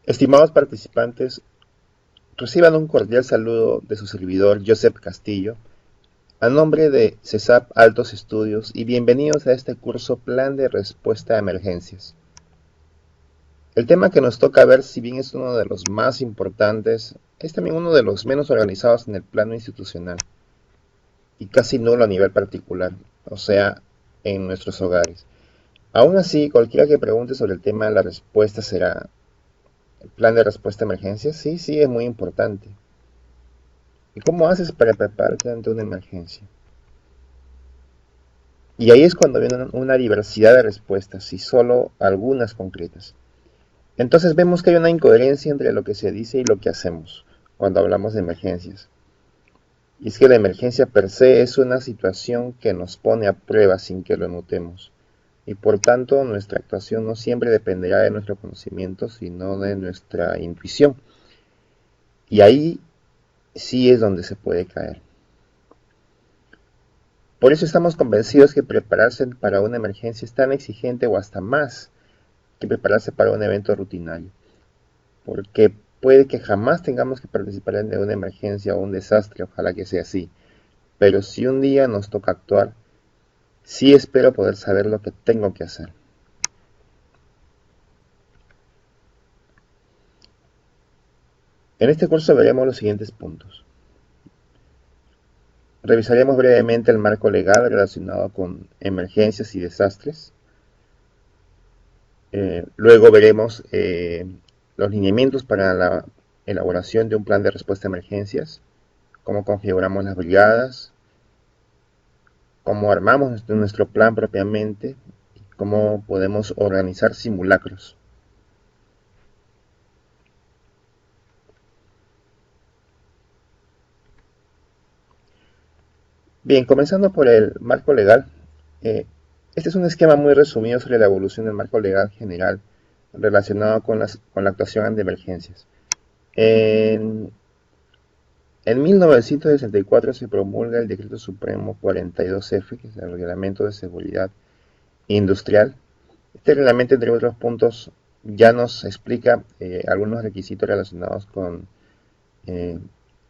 Estimados participantes, reciban un cordial saludo de su servidor Joseph Castillo, a nombre de CESAP Altos Estudios y bienvenidos a este curso Plan de Respuesta a Emergencias. El tema que nos toca ver, si bien es uno de los más importantes, es también uno de los menos organizados en el plano institucional y casi nulo a nivel particular, o sea, en nuestros hogares. Aún así, cualquiera que pregunte sobre el tema, la respuesta será: ¿el plan de respuesta a emergencias? Sí, sí, es muy importante. ¿Y cómo haces para prepararte ante una emergencia? Y ahí es cuando viene una diversidad de respuestas y solo algunas concretas. Entonces vemos que hay una incoherencia entre lo que se dice y lo que hacemos cuando hablamos de emergencias. Y es que la emergencia per se es una situación que nos pone a prueba sin que lo notemos. Y por tanto nuestra actuación no siempre dependerá de nuestro conocimiento, sino de nuestra intuición. Y ahí sí es donde se puede caer. Por eso estamos convencidos que prepararse para una emergencia es tan exigente o hasta más que prepararse para un evento rutinario, porque puede que jamás tengamos que participar en una emergencia o un desastre, ojalá que sea así, pero si un día nos toca actuar, sí espero poder saber lo que tengo que hacer. En este curso veremos los siguientes puntos. Revisaremos brevemente el marco legal relacionado con emergencias y desastres. Luego veremos los lineamientos para la elaboración de un plan de respuesta a emergencias, cómo configuramos las brigadas, cómo armamos nuestro plan propiamente, cómo podemos organizar simulacros. Bien, comenzando por el marco legal, eh, este es un esquema muy resumido sobre la evolución del marco legal general relacionado con la actuación de emergencias. En, en 1964 se promulga el Decreto Supremo 42F, que es el Reglamento de Seguridad Industrial. Este reglamento, entre otros puntos, ya nos explica algunos requisitos relacionados con eh,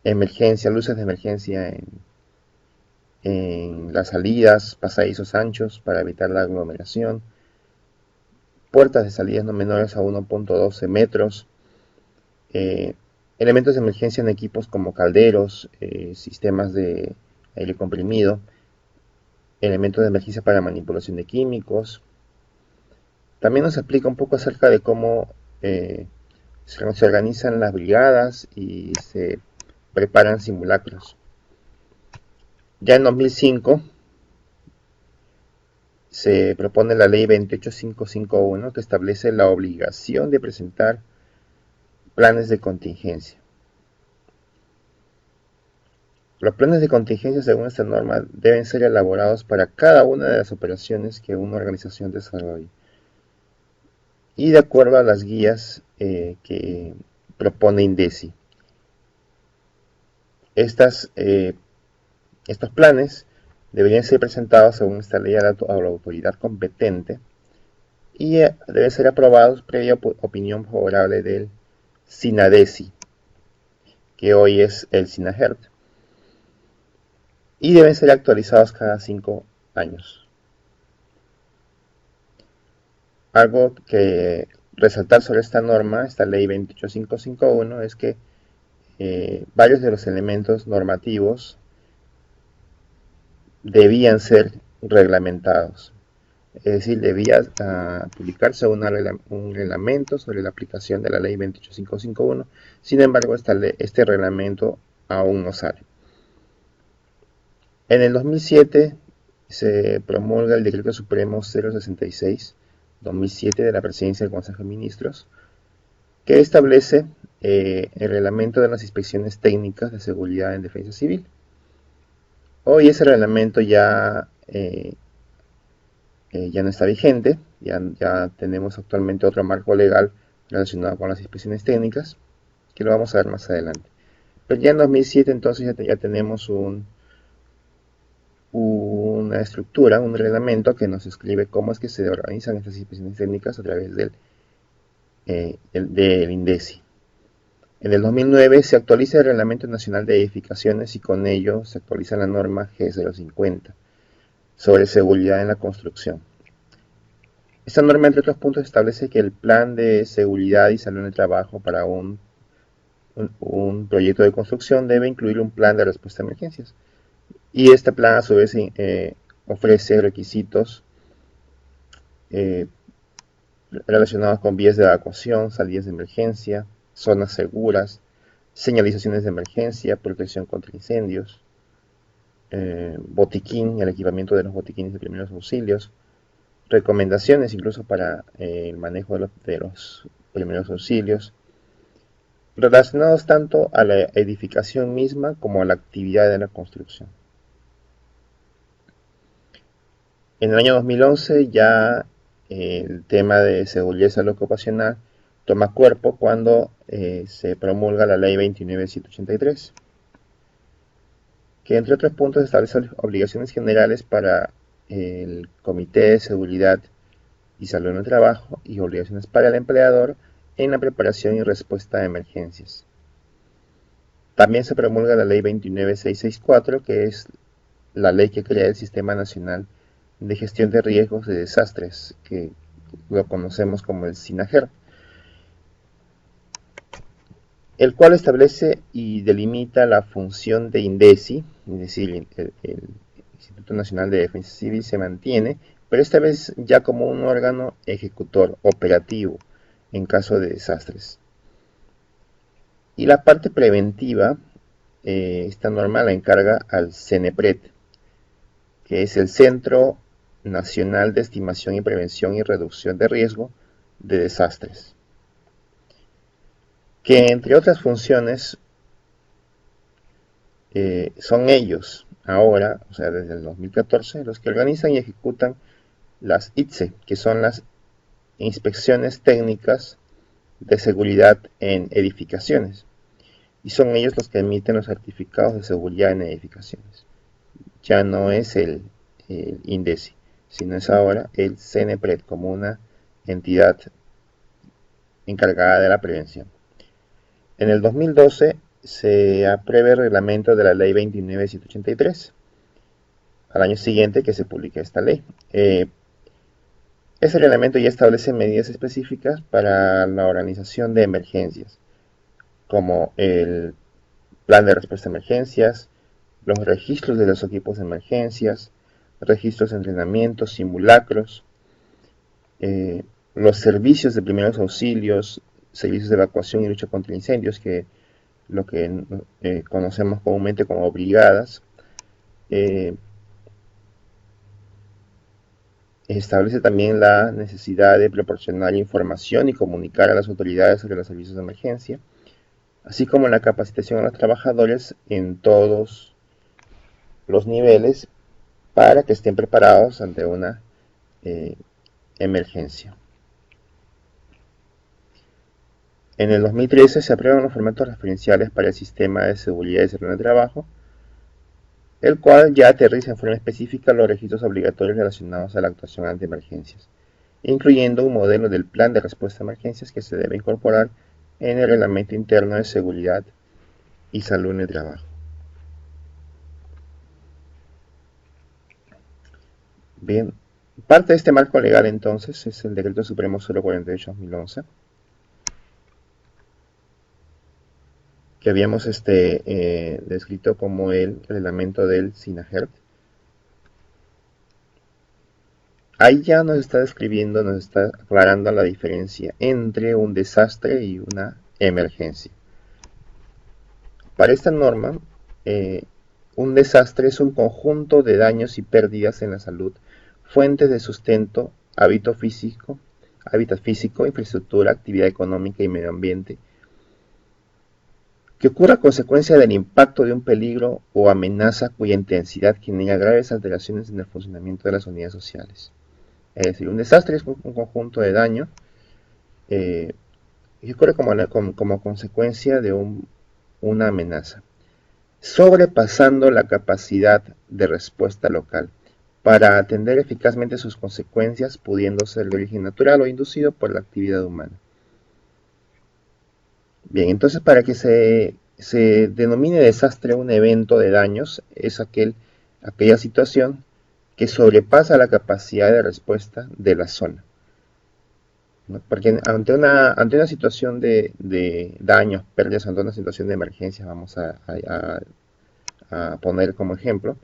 emergencia, luces de emergencia en las salidas, pasadizos anchos para evitar la aglomeración, puertas de salidas no menores a 1.12 metros, eh, elementos de emergencia en equipos como calderos, sistemas de aire comprimido, elementos de emergencia para manipulación de químicos. También nos explica un poco acerca de cómo se organizan las brigadas y se preparan simulacros. Ya en 2005 se propone la ley 28551 que establece la obligación de presentar planes de contingencia. Los planes de contingencia, según esta norma, deben ser elaborados para cada una de las operaciones que una organización desarrolle y de acuerdo a las guías que propone INDECI. Estos planes deberían ser presentados según esta ley a la autoridad competente y deben ser aprobados previa opinión favorable del SINADECI, que hoy es el SINAGERT, y deben ser actualizados cada 5 años. Algo que resaltar sobre esta norma, esta ley 28551, es que varios de los elementos normativos debían ser reglamentados. Es decir, debía publicarse un reglamento sobre la aplicación de la ley 28551. Sin embargo, este reglamento aún no sale. En el 2007 se promulga el Decreto Supremo 066-2007 de la Presidencia del Consejo de Ministros, que establece el reglamento de las inspecciones técnicas de seguridad en defensa civil. Hoy ese reglamento ya no está vigente, ya tenemos actualmente otro marco legal relacionado con las inspecciones técnicas, que lo vamos a ver más adelante. Pero ya en 2007 entonces ya tenemos una estructura, un reglamento que nos escribe cómo es que se organizan estas inspecciones técnicas a través del del INDECI. En el 2009 se actualiza el Reglamento Nacional de Edificaciones y con ello se actualiza la norma G050 sobre seguridad en la construcción. Esta norma, entre otros puntos, establece que el plan de seguridad y salud en el trabajo para un proyecto de construcción debe incluir un plan de respuesta a emergencias. Y este plan, a su vez, ofrece requisitos relacionados con vías de evacuación, salidas de emergencia, zonas seguras, señalizaciones de emergencia, protección contra incendios, botiquín, el equipamiento de los botiquines de primeros auxilios, recomendaciones incluso para el manejo de los primeros auxilios, relacionados tanto a la edificación misma como a la actividad de la construcción. En el año 2011 ya el tema de seguridad y salud ocupacional toma cuerpo cuando se promulga la Ley 29783, que entre otros puntos establece obligaciones generales para el Comité de Seguridad y Salud en el Trabajo y obligaciones para el empleador en la preparación y respuesta a emergencias. También se promulga la Ley 29664, que es la ley que crea el Sistema Nacional de Gestión de Riesgos de Desastres, que lo conocemos como el SINAGER, el cual establece y delimita la función de INDECI, es decir, el Instituto Nacional de Defensa Civil se mantiene, pero esta vez ya como un órgano ejecutor operativo en caso de desastres. Y la parte preventiva, esta norma la encarga al CENEPRED, que es el Centro Nacional de Estimación y Prevención y Reducción de Riesgo de Desastres, que entre otras funciones son ellos ahora, o sea desde el 2014, los que organizan y ejecutan las ITSE, que son las inspecciones técnicas de seguridad en edificaciones, y son ellos los que emiten los certificados de seguridad en edificaciones. Ya no es el INDECI, sino es ahora el CENEPRED como una entidad encargada de la prevención. En el 2012 se aprueba el reglamento de la Ley 29783, al año siguiente que se publique esta ley. Ese reglamento ya establece medidas específicas para la organización de emergencias, como el plan de respuesta a emergencias, los registros de los equipos de emergencias, registros de entrenamiento, simulacros, los servicios de primeros auxilios, servicios de evacuación y lucha contra incendios, que lo que conocemos comúnmente como brigadas. Establece también la necesidad de proporcionar información y comunicar a las autoridades sobre los servicios de emergencia, así como la capacitación a los trabajadores en todos los niveles para que estén preparados ante una emergencia. En el 2013 se aprueban los formatos referenciales para el sistema de seguridad y salud en el trabajo, el cual ya aterriza en forma específica los registros obligatorios relacionados a la actuación ante emergencias, incluyendo un modelo del plan de respuesta a emergencias que se debe incorporar en el reglamento interno de seguridad y salud en el trabajo. Bien, parte de este marco legal entonces es el Decreto Supremo 048/2011, que habíamos descrito como el reglamento del SINAGER. Ahí ya nos está describiendo, nos está aclarando la diferencia entre un desastre y una emergencia. Para esta norma, un desastre es un conjunto de daños y pérdidas en la salud, fuentes de sustento, hábitat físico, infraestructura, actividad económica y medio ambiente, que ocurra a consecuencia del impacto de un peligro o amenaza cuya intensidad genera graves alteraciones en el funcionamiento de las unidades sociales. Es decir, un desastre es un conjunto de daño que ocurre como consecuencia de una amenaza, sobrepasando la capacidad de respuesta local para atender eficazmente sus consecuencias, pudiendo ser de origen natural o inducido por la actividad humana. Bien, entonces para que se denomine desastre un evento de daños, es aquella situación que sobrepasa la capacidad de respuesta de la zona, ¿no? Porque ante una situación de daños, pérdidas, ante una situación de emergencia, vamos a poner como ejemplo,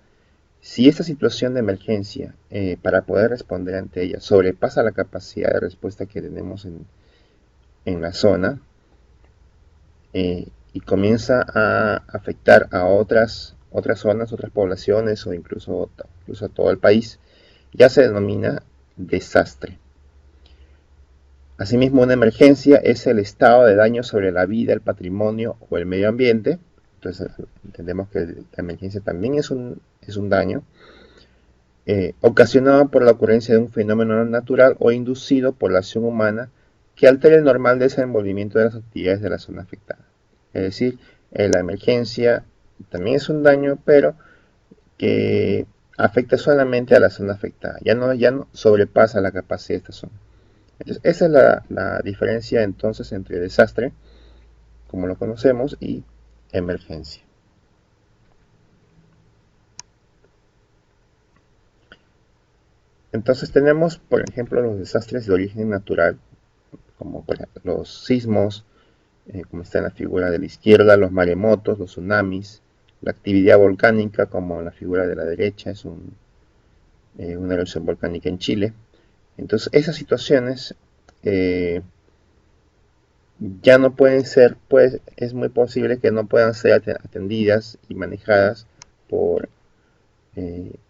si esta situación de emergencia, para poder responder ante ella, sobrepasa la capacidad de respuesta que tenemos en la zona, y comienza a afectar a otras zonas, otras poblaciones o incluso a todo el país, ya se denomina desastre. Asimismo, una emergencia es el estado de daño sobre la vida, el patrimonio o el medio ambiente. Entonces, entendemos que la emergencia también es un daño ocasionado por la ocurrencia de un fenómeno natural o inducido por la acción humana que altera el normal desenvolvimiento de las actividades de la zona afectada. Es decir, la emergencia también es un daño, pero que afecta solamente a la zona afectada, ya no sobrepasa la capacidad de esta zona. Entonces, esa es la diferencia entonces entre desastre, como lo conocemos, y emergencia. Entonces tenemos, por ejemplo, los desastres de origen natural, como por ejemplo, los sismos, como está en la figura de la izquierda, los maremotos, los tsunamis, la actividad volcánica, como en la figura de la derecha, es una erupción volcánica en Chile. Entonces, esas situaciones ya no pueden ser, pues es muy posible que no puedan ser atendidas y manejadas por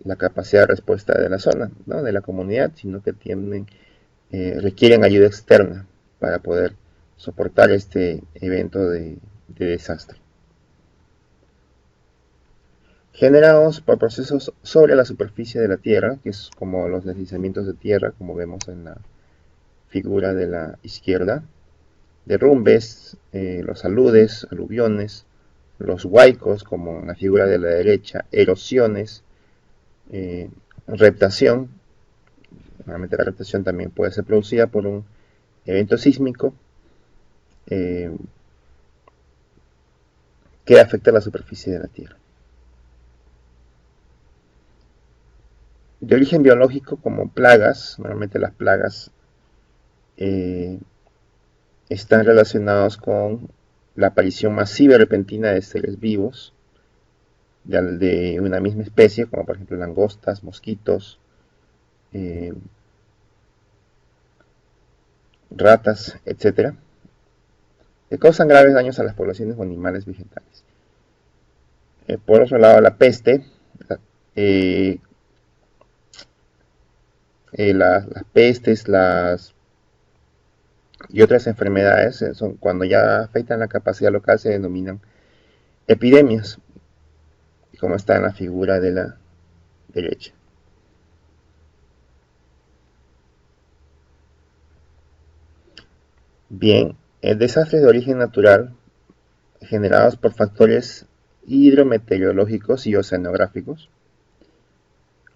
la capacidad de respuesta de la zona, ¿no? De la comunidad, sino que requieren ayuda externa para poder soportar este evento de desastre. Generados por procesos sobre la superficie de la Tierra, que es como los deslizamientos de tierra, como vemos en la figura de la izquierda, derrumbes, los aludes, aluviones, los huaicos, como en la figura de la derecha, erosiones, reptación. Normalmente la reptación también puede ser producida por un evento sísmico que afecta la superficie de la Tierra. De origen biológico, como plagas, normalmente las plagas están relacionados con la aparición masiva y repentina de seres vivos de una misma especie, como por ejemplo langostas, mosquitos, ratas, etc., que causan graves daños a las poblaciones o animales vegetales. Por otro lado, la peste, las pestes y otras enfermedades son cuando ya afectan la capacidad local, se denominan epidemias, como está en la figura de la derecha. Bien, el desastre de origen natural generados por factores hidrometeorológicos y oceanográficos,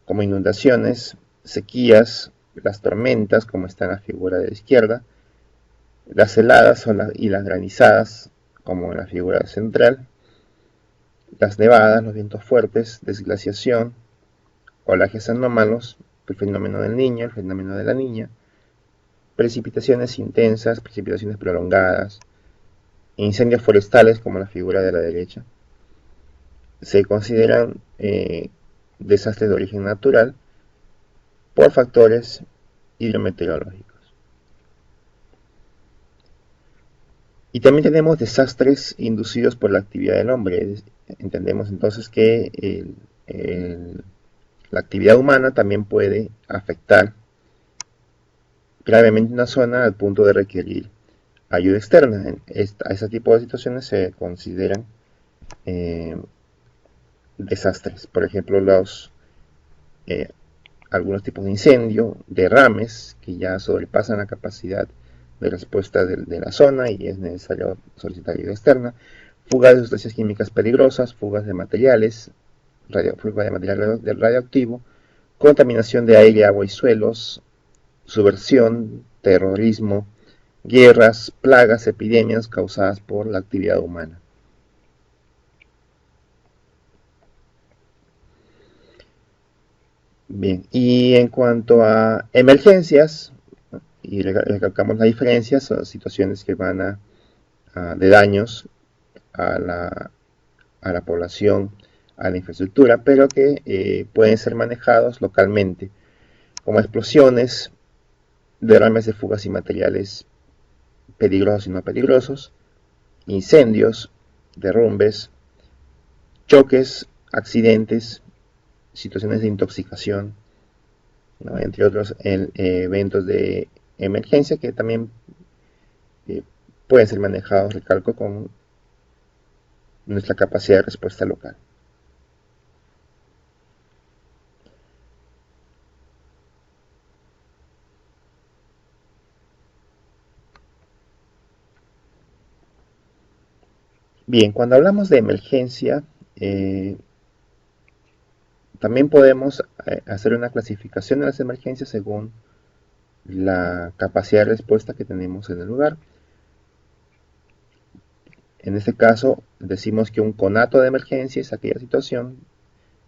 como inundaciones, sequías, las tormentas, como está en la figura de la izquierda, las heladas y las granizadas, como en la figura central, las nevadas, los vientos fuertes, desglaciación, olajes anómalos, el fenómeno del niño, el fenómeno de la niña, precipitaciones intensas, precipitaciones prolongadas, incendios forestales, como la figura de la derecha, se consideran desastres de origen natural por factores hidrometeorológicos. Y también tenemos desastres inducidos por la actividad del hombre. Entendemos entonces que la actividad humana también puede afectar gravemente una zona al punto de requerir ayuda externa. A ese tipo de situaciones se consideran desastres. Por ejemplo, algunos tipos de incendio, derrames que ya sobrepasan la capacidad de respuesta de la zona y es necesario solicitar ayuda externa, fugas de sustancias químicas peligrosas, fugas de materiales, fuga de material radioactivo, contaminación de aire, agua y suelos, subversión, terrorismo, guerras, plagas, epidemias causadas por la actividad humana. Bien, y en cuanto a emergencias, y recalcamos la diferencia, son situaciones que van de daños a la población, a la infraestructura, pero que pueden ser manejados localmente, como explosiones, derrames de fugas y materiales peligrosos y no peligrosos, incendios, derrumbes, choques, accidentes, situaciones de intoxicación, ¿no? Entre otros eventos de emergencia que también eh, pueden ser manejados, recalco, con nuestra capacidad de respuesta local. Bien, cuando hablamos de emergencia, eh, también podemos hacer una clasificación de las emergencias según la capacidad de respuesta que tenemos en el lugar. En este caso, decimos que un conato de emergencia es aquella situación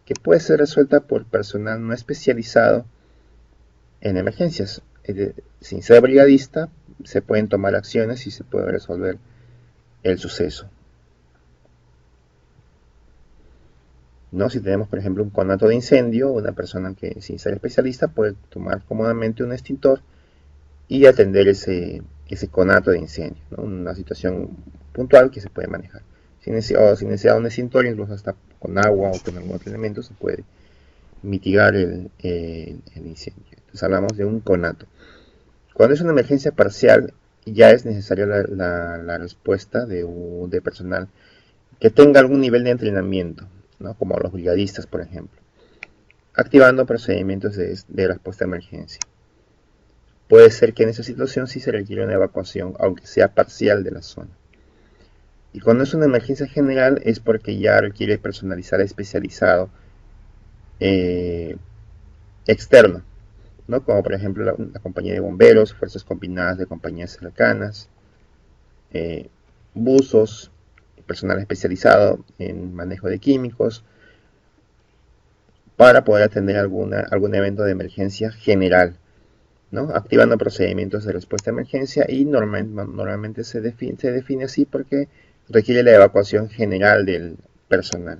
que puede ser resuelta por personal no especializado en emergencias. Sin ser brigadista, se pueden tomar acciones y se puede resolver el suceso, ¿no? Si tenemos, por ejemplo, un conato de incendio, una persona que sin ser especialista puede tomar cómodamente un extintor y atender ese conato de incendio, ¿no? Una situación puntual que se puede manejar. Sin necesidad de un extintor, incluso hasta con agua o con algún otro elemento, se puede mitigar el incendio. Entonces hablamos de un conato. Cuando es una emergencia parcial, ya es necesaria la respuesta de personal que tenga algún nivel de entrenamiento, ¿no? Como los brigadistas, por ejemplo, activando procedimientos de respuesta a emergencia. Puede ser que en esa situación sí se requiere una evacuación, aunque sea parcial de la zona. Y cuando es una emergencia general es porque ya requiere personalizar especializado eh, externo, ¿no? Como por ejemplo la compañía de bomberos, fuerzas combinadas de compañías cercanas, eh, buzos, personal especializado en manejo de químicos, para poder atender algún evento de emergencia general, ¿no? Activando procedimientos de respuesta a emergencia y normalmente se define así porque requiere la evacuación general del personal.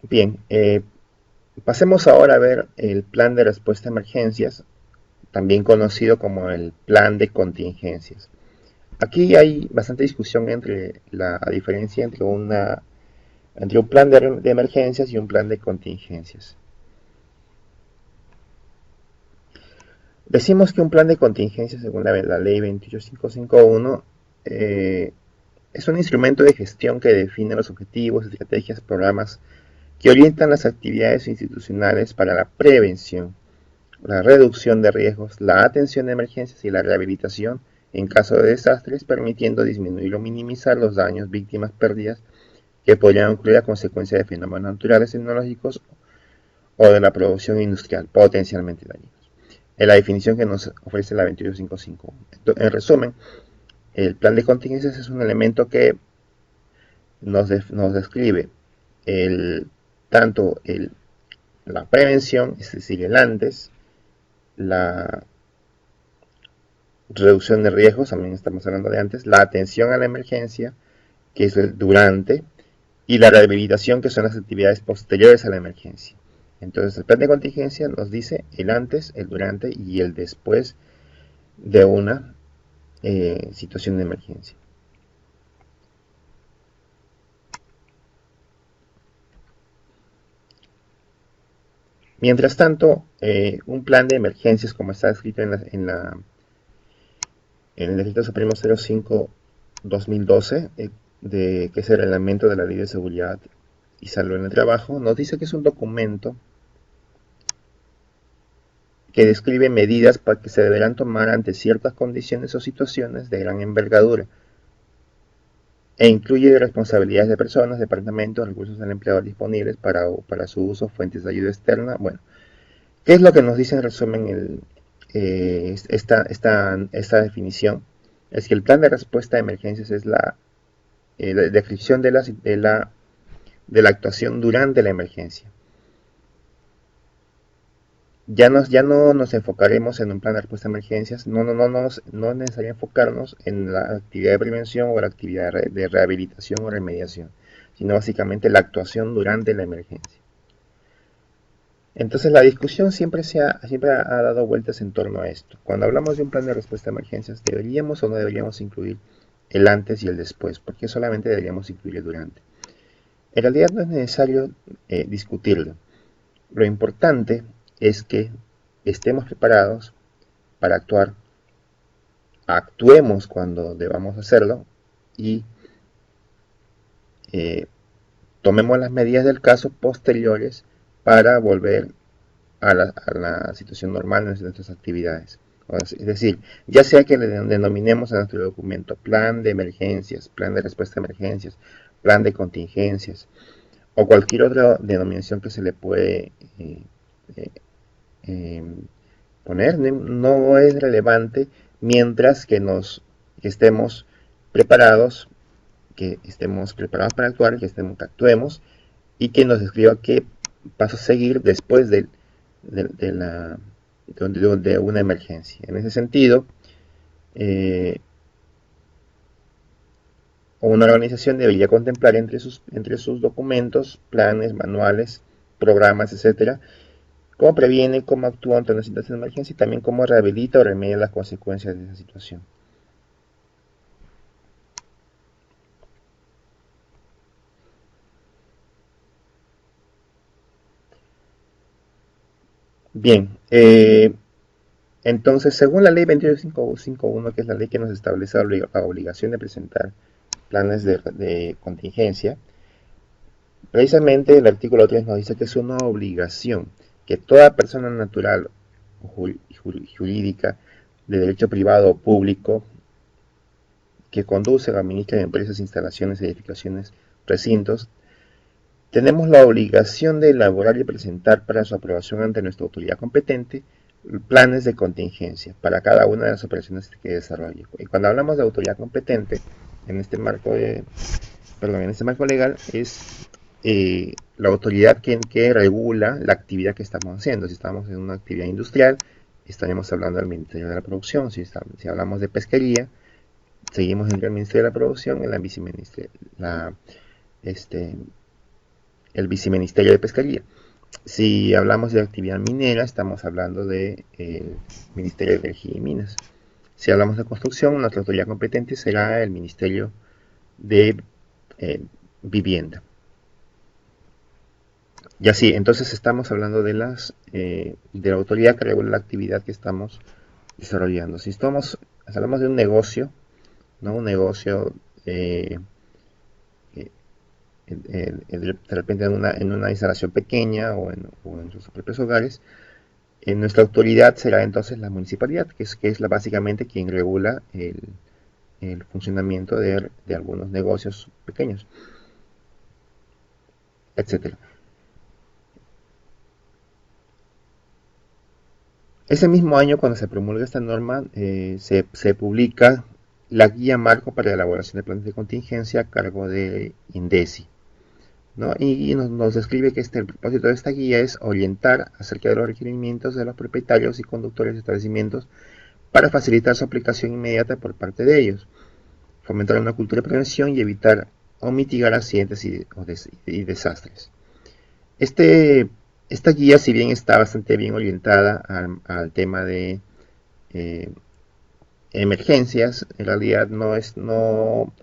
Bien, pasemos ahora a ver el plan de respuesta a emergencias, también conocido como el plan de contingencias. Aquí hay bastante discusión entre la diferencia entre un plan de emergencias y un plan de contingencias. Decimos que un plan de contingencia, según la ley 28551, es un instrumento de gestión que define los objetivos, estrategias, programas que orientan las actividades institucionales para la prevención, la reducción de riesgos, la atención de emergencias y la rehabilitación en caso de desastres, permitiendo disminuir o minimizar los daños, víctimas, pérdidas que podrían ocurrir a consecuencia de fenómenos naturales, tecnológicos o de la producción industrial potencialmente dañinos. Es la definición que nos ofrece la 28551. En resumen, el plan de contingencias es un elemento que nos describe el, tanto la prevención, es decir, el antes, la reducción de riesgos, también estamos hablando de antes, la atención a la emergencia, que es el durante, y la rehabilitación, que son las actividades posteriores a la emergencia. Entonces, el plan de contingencia nos dice el antes, el durante y el después de una situación de emergencia. Mientras tanto, un plan de emergencias, como está escrito en el Decreto Supremo 05-2012, que es el reglamento de la Ley de Seguridad y Salud en el Trabajo, nos dice que es un documento que describe medidas para que se deberán tomar ante ciertas condiciones o situaciones de gran envergadura, e incluye responsabilidades de personas, departamentos, recursos del empleador disponibles para su uso, fuentes de ayuda externa. Bueno, ¿qué es lo que nos dice en resumen esta definición? Es que el plan de respuesta a emergencias es la descripción de la actuación durante la emergencia. Ya no nos enfocaremos en un plan de respuesta a emergencias, no es necesario enfocarnos en la actividad de prevención o la actividad de rehabilitación o remediación, sino básicamente la actuación durante la emergencia. Entonces la discusión siempre ha dado vueltas en torno a esto. Cuando hablamos de un plan de respuesta a emergencias, ¿deberíamos o no deberíamos incluir el antes y el después? ¿Por qué solamente deberíamos incluir el durante? En realidad no es necesario discutirlo. Lo importante es que estemos preparados para actuar, actuemos cuando debamos hacerlo y eh, tomemos las medidas del caso posteriores para volver a la situación normal de nuestras actividades. Es decir, ya sea que le denominemos a nuestro documento plan de emergencias, plan de respuesta a emergencias, plan de contingencias o cualquier otra denominación que se le puede eh, eh, poner, no es relevante mientras que estemos preparados para actuar, que actuemos y que nos describa qué pasos seguir después de la, de una emergencia. En ese sentido, una organización debería contemplar entre sus documentos, planes, manuales, programas, etcétera, cómo previene, cómo actúa ante una situación de emergencia y también cómo rehabilita o remedia las consecuencias de esa situación. Bien, entonces, según la ley 28551, que es la ley que nos establece la obligación de presentar planes de contingencia, precisamente el artículo 3 nos dice que es una obligación que toda persona natural o jurídica de derecho privado o público que conduce o administra empresas, instalaciones, edificaciones, recintos, tenemos la obligación de elaborar y presentar para su aprobación ante nuestra autoridad competente planes de contingencia para cada una de las operaciones que desarrolle. Y cuando hablamos de autoridad competente, en este marco legal, es la autoridad que regula la actividad que estamos haciendo. Si estamos en una actividad industrial, estaremos hablando del Ministerio de la Producción. Si hablamos de pesquería, seguimos entre el Ministerio de la Producción y este, el Viceministerio de Pesquería. Si hablamos de actividad minera, estamos hablando del Ministerio de Energía y Minas. Si hablamos de construcción, nuestra autoridad competente será el Ministerio de Vivienda. Y así, entonces estamos hablando de la autoridad que regula la actividad que estamos desarrollando. Si hablamos de un negocio, ¿no? Un negocio de repente en una instalación pequeña o en sus propios hogares, nuestra autoridad será entonces la municipalidad, que es básicamente quien regula el funcionamiento de algunos negocios pequeños, etcétera. Ese mismo año, cuando se promulga esta norma, se publica la guía marco para la elaboración de planes de contingencia a cargo de INDECI, ¿no? Y nos describe que el propósito de esta guía es orientar acerca de los requerimientos de los propietarios y conductores de establecimientos para facilitar su aplicación inmediata por parte de ellos, fomentar una cultura de prevención y evitar o mitigar accidentes y desastres. Esta guía, si bien está bastante bien orientada al tema de emergencias, en realidad no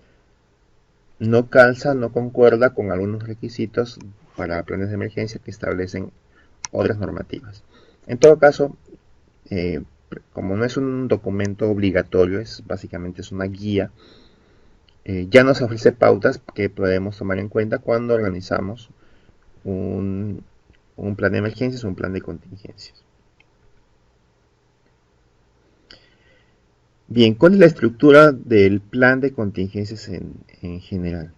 calza, no concuerda con algunos requisitos para planes de emergencia que establecen otras normativas. En todo caso, como no es un documento obligatorio, básicamente es una guía, ya nos ofrece pautas que podemos tomar en cuenta cuando organizamos un plan de emergencias o un plan de contingencias. Bien, ¿cuál es la estructura del plan de contingencias en general?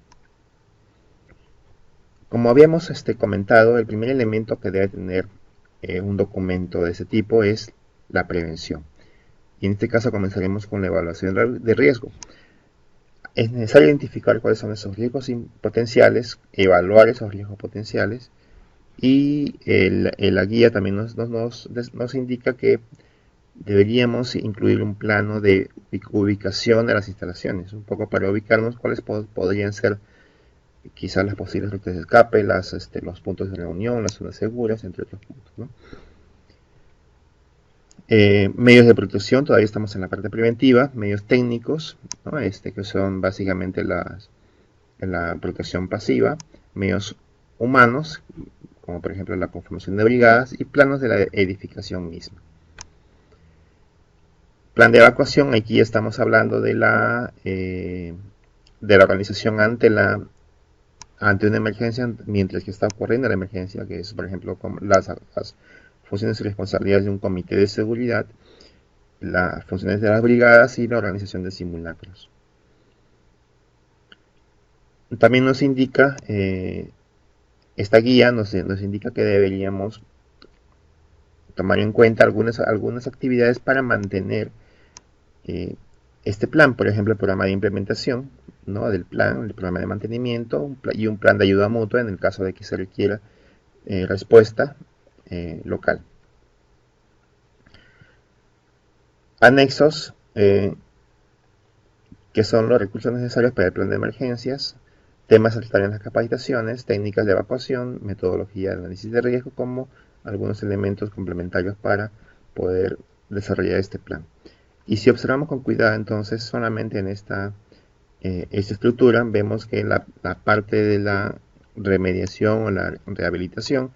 Como habíamos comentado, el primer elemento que debe tener un documento de ese tipo es la prevención. Y en este caso comenzaremos con la evaluación de riesgo. Es necesario identificar cuáles son esos riesgos potenciales, evaluar esos riesgos potenciales, y la guía también nos indica que deberíamos incluir un plano de ubicación de las instalaciones, un poco para ubicarnos cuáles podrían ser quizás las posibles rutas de escape, los puntos de reunión, las zonas seguras, entre otros puntos, ¿no? Medios de protección, todavía estamos en la parte preventiva, medios técnicos, ¿no? Que son básicamente la protección pasiva, medios humanos, como por ejemplo la conformación de brigadas, y planos de la edificación misma. Plan de evacuación, aquí estamos hablando de la organización ante una emergencia, mientras que está ocurriendo la emergencia, que es por ejemplo las funciones y responsabilidades de un comité de seguridad, las funciones de las brigadas y la organización de simulacros. También nos indica, esta guía nos indica que deberíamos tomar en cuenta algunas actividades para mantener este plan, por ejemplo, el programa de implementación, ¿no?, del plan, el programa de mantenimiento y un plan de ayuda mutua en el caso de que se requiera respuesta local. Anexos, que son los recursos necesarios para el plan de emergencias, temas a tratar en las capacitaciones, técnicas de evacuación, metodología de análisis de riesgo, como algunos elementos complementarios para poder desarrollar este plan. Y si observamos con cuidado, entonces, solamente en esta estructura, vemos que la parte de la remediación o la rehabilitación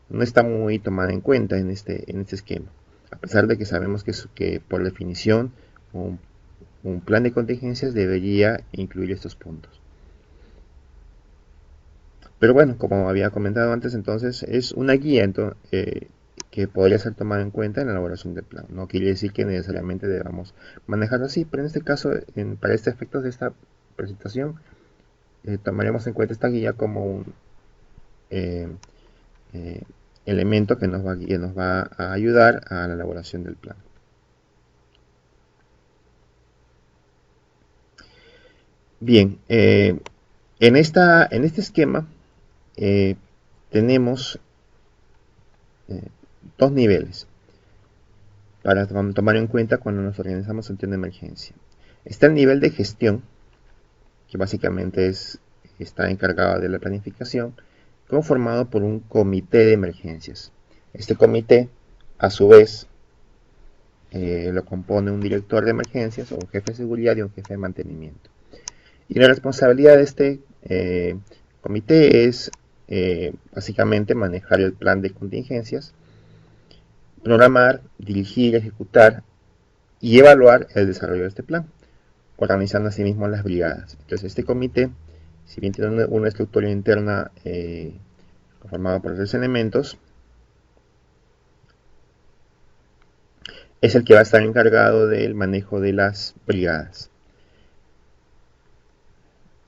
no está muy tomada en cuenta en este esquema, a pesar de que sabemos que por definición un plan de contingencias debería incluir estos puntos. Pero bueno, como había comentado antes, entonces es una guía que podría ser tomada en cuenta en la elaboración del plan. No quiere decir que necesariamente debamos manejarlo así, pero en este caso, para este efecto de esta presentación, tomaremos en cuenta esta guía como un eh, eh, elemento que nos va a ayudar a la elaboración del plan. Bien, en este esquema tenemos dos niveles para tomar en cuenta cuando nos organizamos ante una emergencia. Está el nivel de gestión, que básicamente está encargado de la planificación, conformado por un comité de emergencias. Este comité, a su vez, lo compone un director de emergencias, o un jefe de seguridad y un jefe de mantenimiento. Y la responsabilidad de este comité es básicamente manejar el plan de contingencias, programar, dirigir, ejecutar y evaluar el desarrollo de este plan, organizando asimismo las brigadas. Entonces, este comité, si bien tiene una estructura interna conformada por 3 elementos, es el que va a estar encargado del manejo de las brigadas.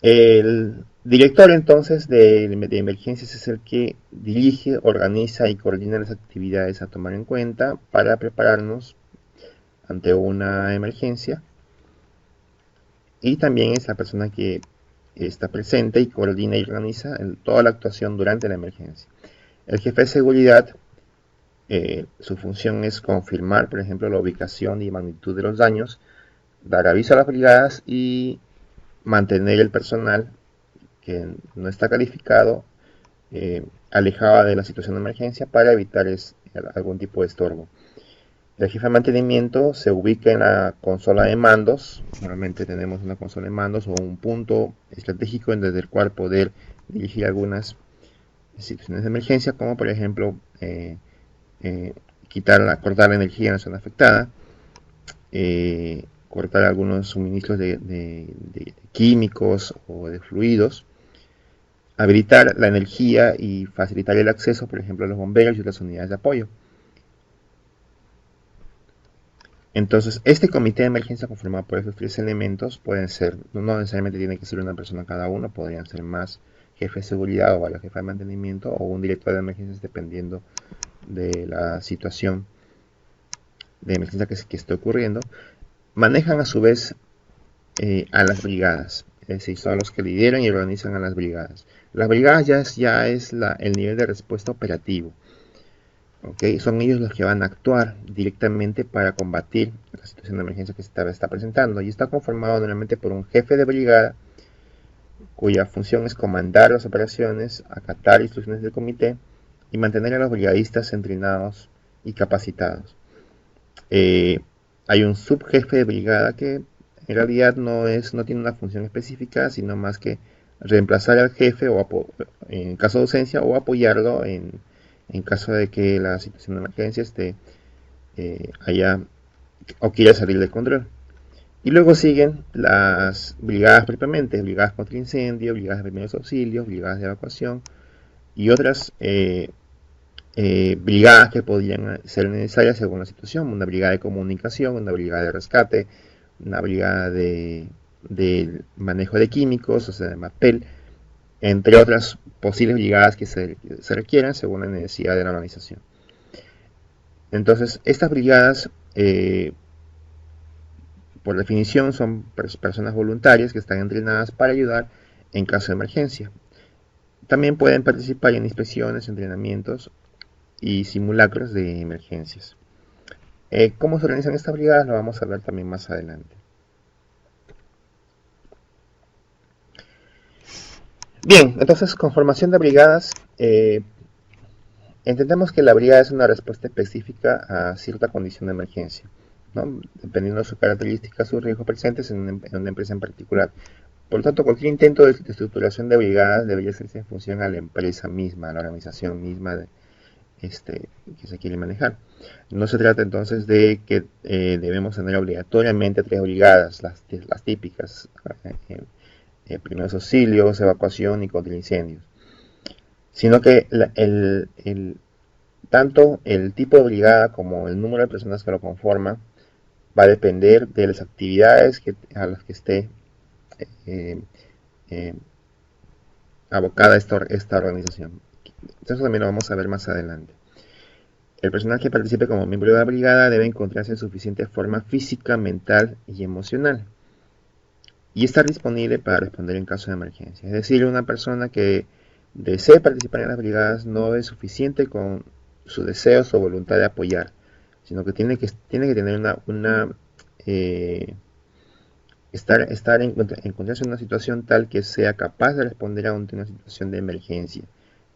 El director entonces de emergencias es el que dirige, organiza y coordina las actividades a tomar en cuenta para prepararnos ante una emergencia, y también es la persona que está presente y coordina y organiza toda la actuación durante la emergencia. El jefe de seguridad, su función es confirmar, por ejemplo, la ubicación y magnitud de los daños, dar aviso a las brigadas y mantener el personal que no está calificado alejado de la situación de emergencia para evitar algún tipo de estorbo. El jefe de mantenimiento se ubica en la consola de mandos. Normalmente tenemos una consola de mandos o un punto estratégico desde el cual poder dirigir algunas situaciones de emergencia, como por ejemplo cortar la energía en la zona afectada, cortar algunos suministros de químicos o de fluidos, habilitar la energía y facilitar el acceso, por ejemplo, a los bomberos y otras unidades de apoyo. Entonces, este comité de emergencia conformado por esos tres elementos pueden ser, no necesariamente tiene que ser una persona cada uno, podrían ser más jefe de seguridad o varios jefes de mantenimiento o un director de emergencias dependiendo de la situación de emergencia que esté ocurriendo. Manejan a su vez a las brigadas, es decir, son los que lideran y organizan a las brigadas. Las brigadas ya es el nivel de respuesta operativo. ¿Okay? Son ellos los que van a actuar directamente para combatir la situación de emergencia que se está presentando y está conformado normalmente por un jefe de brigada cuya función es comandar las operaciones, acatar instrucciones del comité y mantener a los brigadistas entrenados y capacitados. Hay un subjefe de brigada que en realidad no tiene una función específica, sino más que reemplazar al jefe en caso de ausencia o apoyarlo en caso de que la situación de emergencia haya o quiera salir de control. Y luego siguen las brigadas propiamente, brigadas contra incendio, brigadas de primeros auxilios, brigadas de evacuación y otras brigadas que podrían ser necesarias según la situación, una brigada de comunicación, una brigada de rescate, una brigada de manejo de químicos, o sea, de MAPEL, entre otras posibles brigadas que se requieran según la necesidad de la organización. Entonces, estas brigadas, por definición, son personas voluntarias que están entrenadas para ayudar en caso de emergencia. También pueden participar en inspecciones, entrenamientos y simulacros de emergencias. ¿Cómo se organizan estas brigadas? Lo vamos a ver también más adelante. Bien, entonces con formación de brigadas, entendemos que la brigada es una respuesta específica a cierta condición de emergencia, ¿no? Dependiendo de sus características, sus riesgos presentes en una empresa en particular. Por lo tanto, cualquier intento de estructuración de brigadas debería hacerse en función a la empresa misma, a la organización misma que se quiere manejar. No se trata entonces de que debemos tener obligatoriamente 3 brigadas, las típicas, primeros auxilios, evacuación y contra incendios, sino que tanto el tipo de brigada como el número de personas que lo conforman va a depender de las actividades a las que esté eh, eh, abocada esta organización. Eso también lo vamos a ver más adelante. El personal que participe como miembro de la brigada debe encontrarse en suficiente forma física, mental y emocional y estar disponible para responder en caso de emergencia. Es decir, una persona que desee participar en las brigadas no es suficiente con su deseo o voluntad de apoyar, sino que tiene que tener encontrarse en una situación tal que sea capaz de responder a una situación de emergencia,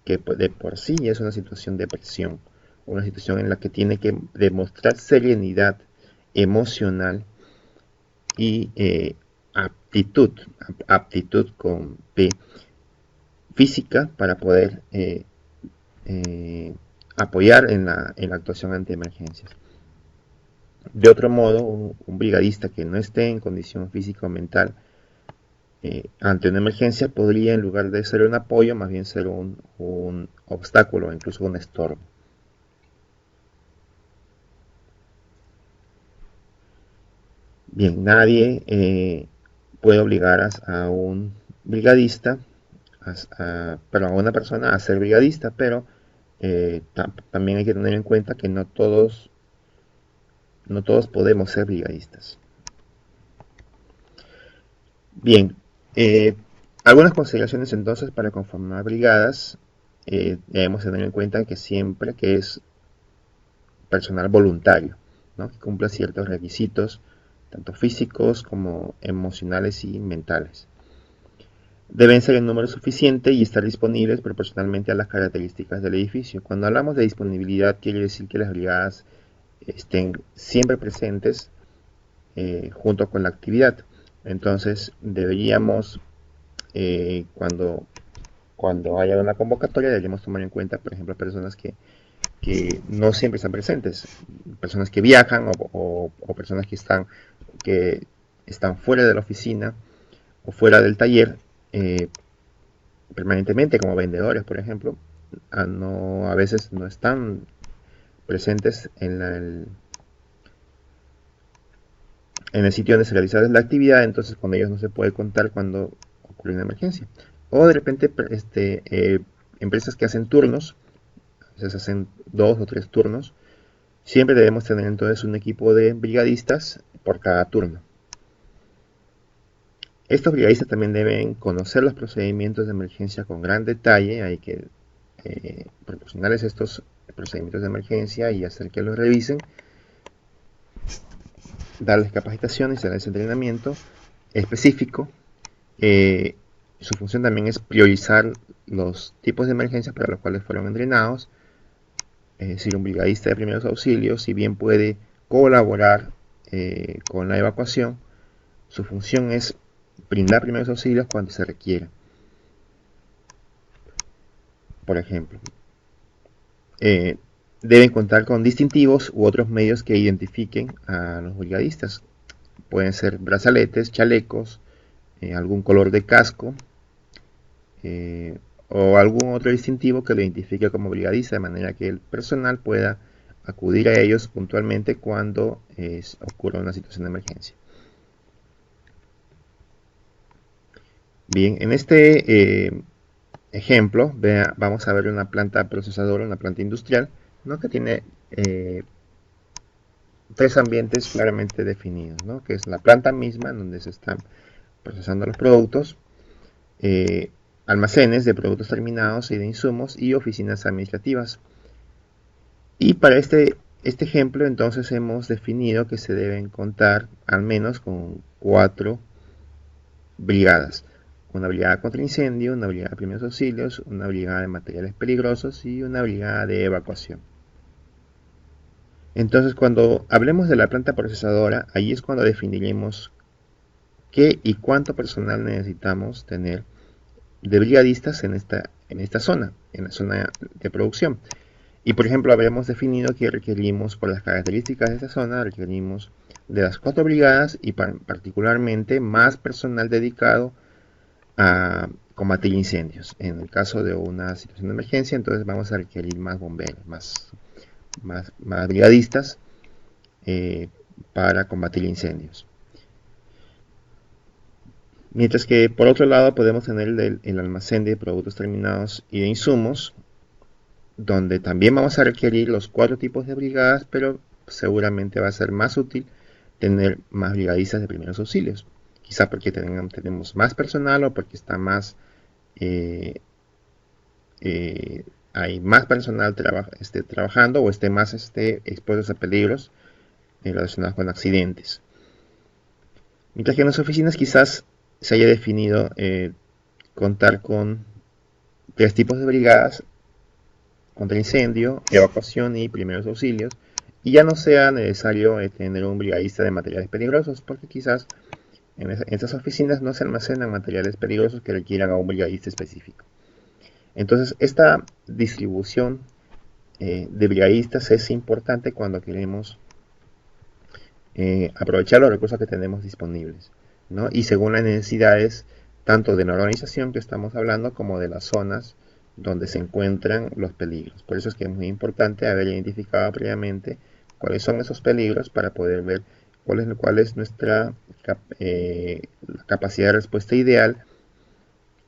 que de por sí es una situación de presión, una situación en la que tiene que demostrar serenidad emocional y aptitud con P, física para poder apoyar en la actuación ante emergencias. De otro modo, un brigadista que no esté en condición física o mental ante una emergencia podría, en lugar de ser un apoyo, más bien ser un obstáculo, incluso un estorbo. Bien, nadie puede obligar a un brigadista, a una persona a ser brigadista, pero también hay que tener en cuenta que no todos podemos ser brigadistas. Bien, algunas consideraciones entonces para conformar brigadas. Debemos tener en cuenta que siempre que es personal voluntario, ¿no? Que cumpla ciertos requisitos, tanto físicos como emocionales y mentales. Deben ser en número suficiente y estar disponibles proporcionalmente a las características del edificio. Cuando hablamos de disponibilidad, quiere decir que las brigadas estén siempre presentes junto con la actividad. Entonces, deberíamos, cuando haya una convocatoria, deberíamos tomar en cuenta, por ejemplo, personas que no siempre están presentes, personas que viajan o personas que están fuera de la oficina o fuera del taller permanentemente, como vendedores, por ejemplo, a veces no están presentes en el sitio donde se realiza la actividad, entonces con ellos no se puede contar cuando ocurre una emergencia. O de repente empresas que hacen turnos, se hacen 2 o 3 turnos, siempre debemos tener entonces un equipo de brigadistas por cada turno. Estos brigadistas también deben conocer los procedimientos de emergencia con gran detalle, hay que proporcionarles estos procedimientos de emergencia y hacer que los revisen, darles capacitaciones, darles entrenamiento específico. Su función también es priorizar los tipos de emergencias para los cuales fueron entrenados. Es decir, un brigadista de primeros auxilios, si bien puede colaborar con la evacuación, su función es brindar primeros auxilios cuando se requiera. Por ejemplo, deben contar con distintivos u otros medios que identifiquen a los brigadistas. Pueden ser brazaletes, chalecos, algún color de casco o algún otro distintivo que lo identifique como brigadista, de manera que el personal pueda acudir a ellos puntualmente cuando ocurra una situación de emergencia. Bien, en este ejemplo vamos a ver una planta procesadora, una planta industrial, ¿no? Que tiene 3 ambientes claramente definidos, ¿no? Que es la planta misma, en donde se están procesando los productos, almacenes de productos terminados y de insumos, y oficinas administrativas. Y para este ejemplo, entonces hemos definido que se deben contar al menos con 4 brigadas. Una brigada contra incendio, una brigada de primeros auxilios, una brigada de materiales peligrosos y una brigada de evacuación. Entonces, cuando hablemos de la planta procesadora, ahí es cuando definiremos qué y cuánto personal necesitamos tener de brigadistas en esta zona, en la zona de producción. Y por ejemplo, habremos definido que requerimos, por las características de esta zona, requerimos de las 4 brigadas y particularmente más personal dedicado a combatir incendios. En el caso de una situación de emergencia, entonces vamos a requerir más bomberos, más brigadistas para combatir incendios. Mientras que por otro lado podemos tener el almacén de productos terminados y de insumos, donde también vamos a requerir los 4 tipos de brigadas, pero seguramente va a ser más útil tener más brigadistas de primeros auxilios. Quizá porque tenemos más personal o porque está más hay más personal trabajando o esté más expuestos a peligros relacionados con accidentes. Mientras que en las oficinas quizás se haya definido contar con 3 tipos de brigadas: contra incendio, evacuación y primeros auxilios, y ya no sea necesario tener un brigadista de materiales peligrosos, porque quizás en estas oficinas no se almacenan materiales peligrosos que requieran a un brigadista específico. Entonces, esta distribución de brigadistas es importante cuando queremos aprovechar los recursos que tenemos disponibles, ¿no? Y según las necesidades tanto de la organización que estamos hablando como de las zonas donde se encuentran los peligros. Por eso es que es muy importante haber identificado previamente cuáles son esos peligros para poder ver cuál es nuestra capacidad de respuesta ideal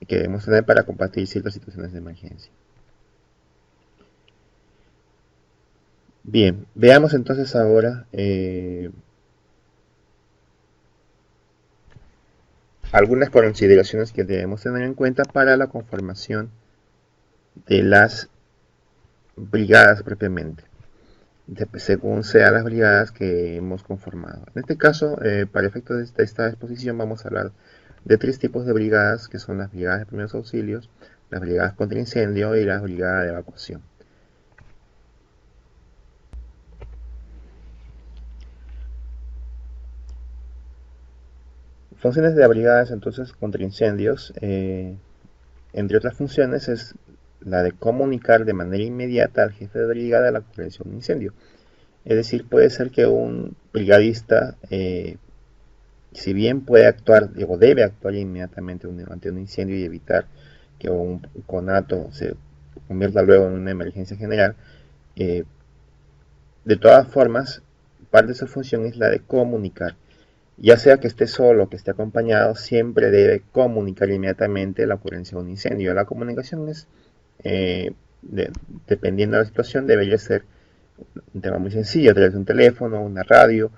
que debemos tener para combatir ciertas situaciones de emergencia. Bien, veamos entonces ahora algunas consideraciones que debemos tener en cuenta para la conformación de las brigadas propiamente, según sean las brigadas que hemos conformado. En este caso, para efectos de esta exposición, vamos a hablar de 3 tipos de brigadas, que son las brigadas de primeros auxilios, las brigadas contra incendio y las brigadas de evacuación. Funciones de brigadas entonces contra incendios, entre otras funciones, es la de comunicar de manera inmediata al jefe de brigada la ocurrencia de un incendio. Es decir, puede ser que un brigadista, si bien puede actuar o debe actuar inmediatamente ante un incendio y evitar que un conato se convierta luego en una emergencia general, de todas formas, parte de su función es la de comunicar. Ya sea que esté solo o que esté acompañado, siempre debe comunicar inmediatamente la ocurrencia de un incendio. La comunicación es, eh, de- dependiendo de la situación, debería ser un tema muy sencillo, a través de un teléfono, una radio,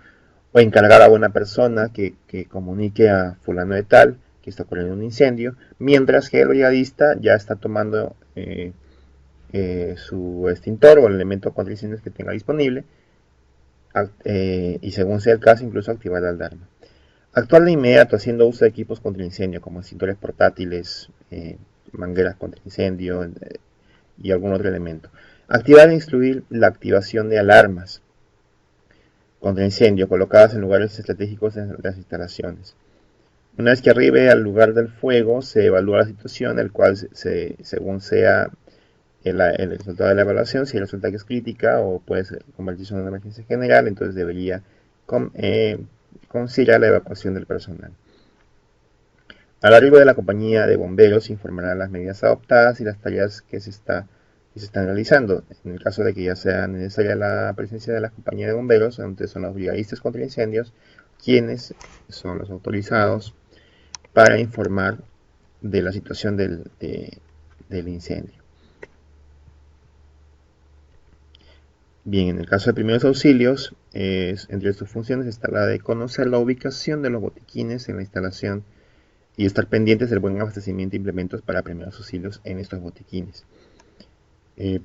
o encargar a una persona que comunique a fulano de tal que está ocurriendo un incendio, mientras que el brigadista ya está tomando su extintor o el elemento contra incendios que tenga disponible, y según sea el caso, incluso activar la alarma. Actuar de inmediato haciendo uso de equipos contra incendio, como extintores portátiles, mangueras contra incendio, y algún otro elemento. Activar e instruir la activación de alarmas contra incendio colocadas en lugares estratégicos de las instalaciones. Una vez que arribe al lugar del fuego, se evalúa la situación, el cual, según sea el resultado de la evaluación, si resulta que es crítica o puede convertirse en una emergencia general, entonces debería considerar la evacuación del personal. Al arribo de la compañía de bomberos se informarán las medidas adoptadas y las tareas que se están realizando. En el caso de que ya sea necesaria la presencia de la compañía de bomberos, donde son los brigadistas contra incendios, quienes son los autorizados para informar de la situación del incendio. Bien, en el caso de primeros auxilios, entre sus funciones está la de conocer la ubicación de los botiquines en la instalación y estar pendientes del buen abastecimiento de implementos para primeros auxilios en estos botiquines. Eh,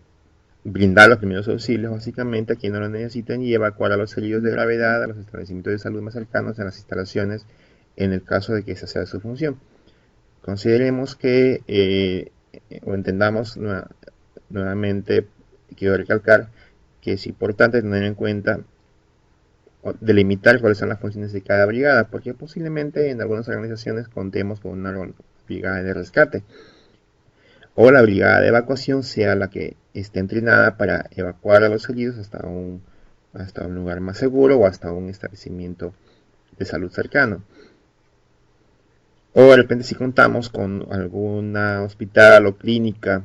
Brindar los primeros auxilios básicamente a quienes lo necesiten y evacuar a los heridos de gravedad a los establecimientos de salud más cercanos a las instalaciones en el caso de que esa sea su función. Consideremos que, o entendamos nuevamente, quiero recalcar que es importante tener en cuenta o delimitar cuáles son las funciones de cada brigada, porque posiblemente en algunas organizaciones contemos con una brigada de rescate o la brigada de evacuación sea la que esté entrenada para evacuar a los heridos hasta un lugar más seguro o hasta un establecimiento de salud cercano. O de repente si contamos con alguna hospital o clínica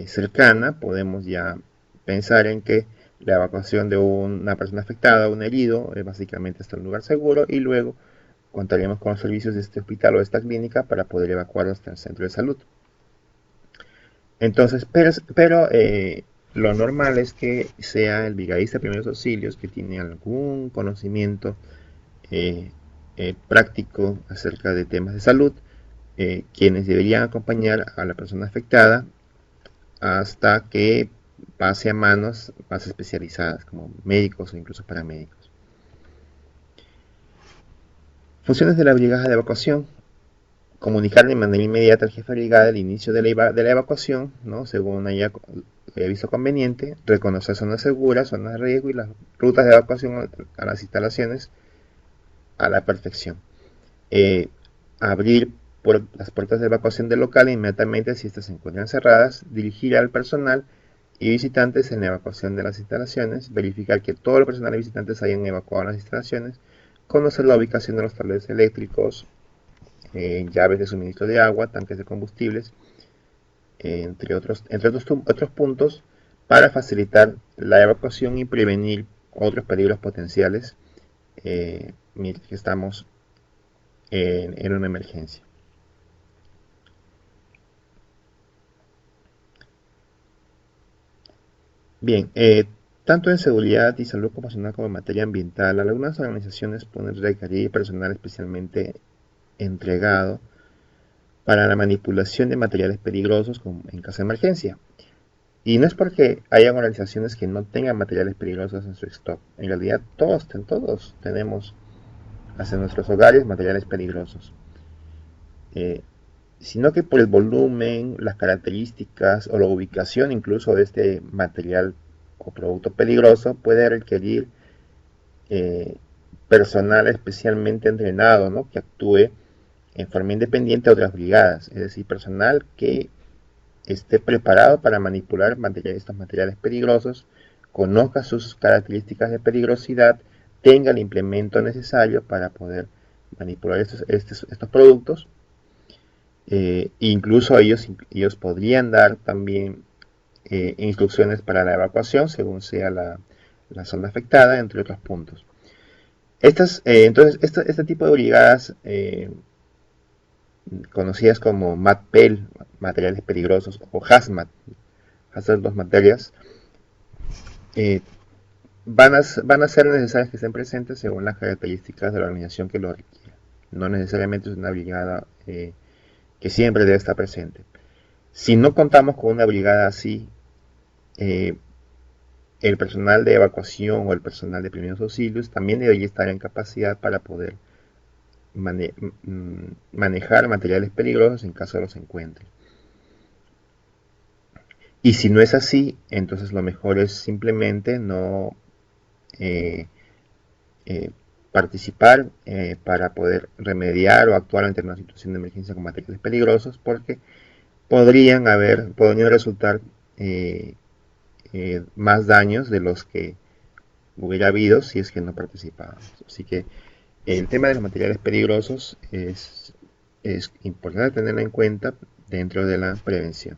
cercana, podemos ya pensar en que la evacuación de una persona afectada o un herido es básicamente hasta un lugar seguro y luego contaríamos con los servicios de este hospital o de esta clínica para poder evacuarlo hasta el centro de salud. Entonces, lo normal es que sea el brigadista de primeros auxilios que tiene algún conocimiento eh, práctico acerca de temas de salud, quienes deberían acompañar a la persona afectada hasta que pase a manos más especializadas, como médicos o incluso paramédicos. Funciones de la brigada de evacuación: comunicar de manera inmediata al jefe de brigada el inicio de la evacuación, ¿no? Según haya visto conveniente, reconocer zonas seguras, zonas de riesgo y las rutas de evacuación a las instalaciones a la perfección. Abrir las puertas de evacuación del local inmediatamente si estas se encuentran cerradas, dirigir al personal y visitantes en la evacuación de las instalaciones, verificar que todo el personal y visitantes hayan evacuado las instalaciones, conocer la ubicación de los tableros eléctricos, llaves de suministro de agua, tanques de combustibles, entre otros puntos, para facilitar la evacuación y prevenir otros peligros potenciales mientras que estamos en una emergencia. Bien, tanto en seguridad y salud ocupacional como en materia ambiental, algunas organizaciones pueden requerir personal especialmente entregado para la manipulación de materiales peligrosos en caso de emergencia. Y no es porque haya organizaciones que no tengan materiales peligrosos en su stock. En realidad todos tenemos hacia nuestros hogares materiales peligrosos. Eh, Sino que por el volumen, las características o la ubicación incluso de este material o producto peligroso puede requerir eh, personal especialmente entrenado, ¿no? Que actúe en forma independiente a otras brigadas, es decir, personal que esté preparado para manipular estos materiales peligrosos, conozca sus características de peligrosidad, tenga el implemento necesario para poder manipular estos productos. Incluso ellos podrían dar también instrucciones para la evacuación según sea la zona afectada, entre otros puntos. Este tipo de brigadas, conocidas como MATPEL, materiales peligrosos, o HAZMAT, Hazard dos materias, eh, van a ser necesarias que estén presentes según las características de la organización que lo requiera. No necesariamente es una brigada que siempre debe estar presente. Si no contamos con una brigada así, eh, el personal de evacuación o el personal de primeros auxilios también debería estar en capacidad para poder manejar materiales peligrosos en caso de los encuentre. Y si no es así, entonces lo mejor es simplemente no eh, eh, participar para poder remediar o actuar ante una situación de emergencia con materiales peligrosos, porque podrían resultar más daños de los que hubiera habido si es que no participábamos. Así que el tema de los materiales peligrosos es importante tenerlo en cuenta dentro de la prevención.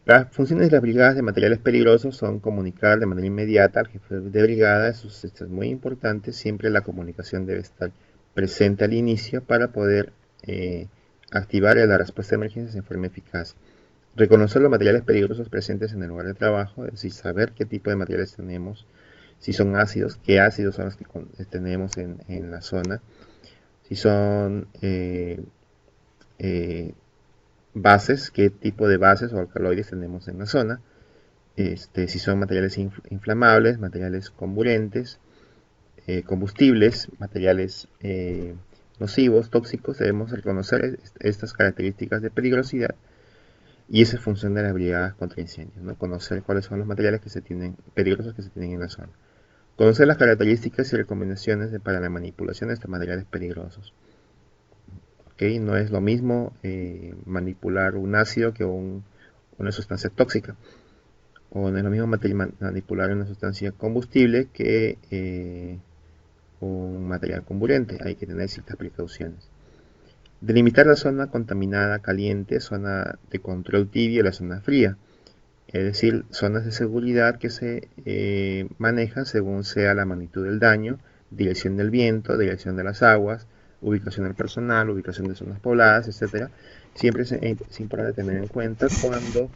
Las funciones de las brigadas de materiales peligrosos son comunicar de manera inmediata al jefe de brigada. Esto es muy importante. Siempre la comunicación debe estar presente al inicio para poder activar la respuesta de emergencias en forma eficaz. Reconocer los materiales peligrosos presentes en el lugar de trabajo, es decir, saber qué tipo de materiales tenemos, si son ácidos, qué ácidos son los que tenemos en la zona, si son bases, qué tipo de bases o alcaloides tenemos en la zona, si son materiales inflamables, materiales comburentes, combustibles, materiales nocivos, tóxicos. Debemos reconocer estas características de peligrosidad, y esa es función de las brigadas contra incendios, ¿no? Conocer cuáles son los materiales peligrosos que se tienen en la zona. Conocer las características y recomendaciones para la manipulación de estos materiales peligrosos. ¿Okay? No es lo mismo manipular un ácido que una sustancia tóxica. O no es lo mismo manipular una sustancia combustible que un material comburente. Hay que tener ciertas precauciones. Delimitar la zona contaminada caliente, zona de control tibio y la zona fría. Es decir, zonas de seguridad que se manejan según sea la magnitud del daño, dirección del viento, dirección de las aguas, ubicación del personal, ubicación de zonas pobladas, etc. Siempre es importante tener en cuenta cuando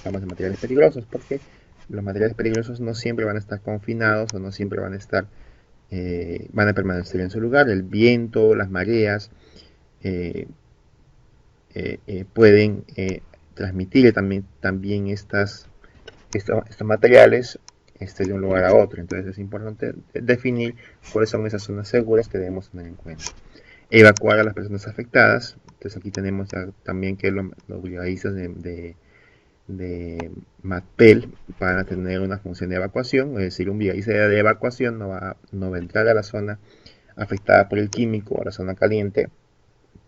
hablamos de materiales peligrosos, porque los materiales peligrosos no siempre van a estar confinados o no siempre van a permanecer en su lugar. El viento, las mareas pueden transmitir también estos materiales de un lugar a otro. Entonces es importante definir cuáles son esas zonas seguras que debemos tener en cuenta. Evacuar a las personas afectadas. Entonces aquí tenemos ya también que los brigadistas de MATPEL van a tener una función de evacuación, es decir, un brigadista de evacuación no va a entrar a la zona afectada por el químico o a la zona caliente,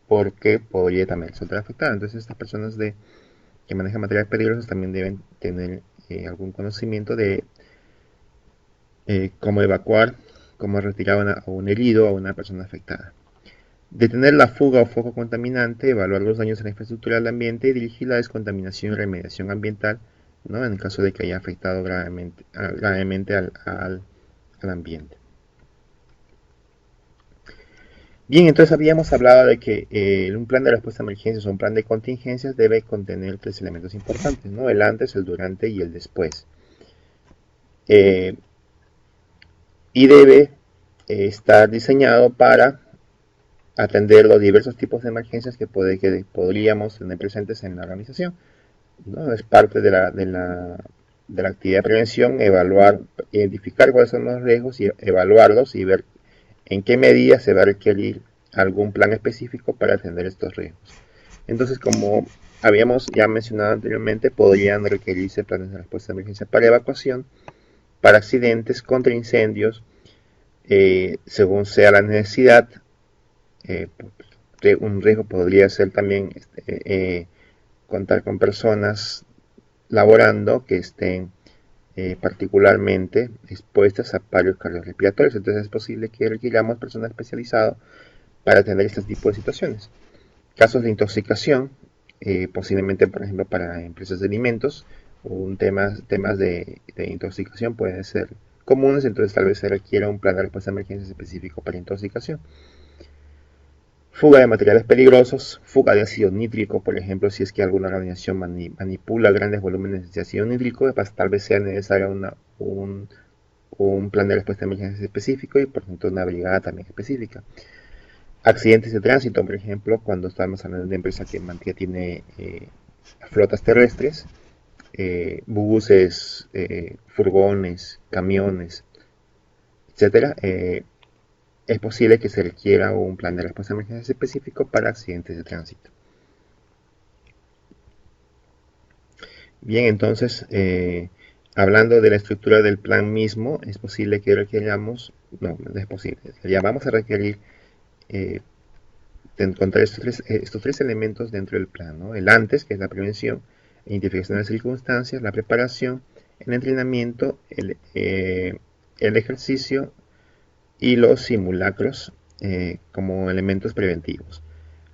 porque podría también resultar afectada. Entonces estas personas que manejan materiales peligrosos también deben tener algún conocimiento de cómo evacuar, cómo retirar a un herido o a una persona afectada. Detener la fuga o foco contaminante, evaluar los daños a la infraestructura del ambiente y dirigir la descontaminación y remediación ambiental, ¿no? En el caso de que haya afectado gravemente al ambiente. Bien, entonces habíamos hablado de que un plan de respuesta a emergencias o un plan de contingencias debe contener tres elementos importantes, ¿no? El antes, el durante y el después. Y debe estar diseñado para atender los diversos tipos de emergencias que podríamos tener presentes en la organización, ¿no? Es parte de la actividad de prevención, identificar cuáles son los riesgos y evaluarlos y ver en qué medida se va a requerir algún plan específico para atender estos riesgos. Entonces, como habíamos ya mencionado anteriormente, podrían requerirse planes de respuesta de emergencia para evacuación, para accidentes, contra incendios, según sea la necesidad. Un riesgo podría ser también contar con personas laborando que estén particularmente expuestas a varios cardiorrespiratorios. Entonces es posible que requiramos personal especializado para atender este tipo de situaciones. Casos de intoxicación, posiblemente, por ejemplo, para empresas de alimentos, temas de intoxicación pueden ser comunes, entonces tal vez se requiera un plan de respuesta a emergencias específico para intoxicación. Fuga de materiales peligrosos, fuga de ácido nítrico, por ejemplo, si es que alguna organización manipula grandes volúmenes de ácido nítrico, tal vez sea necesario un plan de respuesta a emergencias específico y por tanto una brigada también específica. Accidentes de tránsito, por ejemplo, cuando estamos hablando de empresa que tiene flotas terrestres, buses, furgones, camiones, etcétera, es posible que se requiera un plan de respuesta a emergencias específico para accidentes de tránsito. Bien, entonces, hablando de la estructura del plan mismo, es posible que requiramos, no es posible, ya vamos a requerir encontrar estos tres elementos dentro del plan, ¿no? El antes, que es la prevención, identificación de las circunstancias, la preparación, el entrenamiento, el ejercicio y los simulacros como elementos preventivos.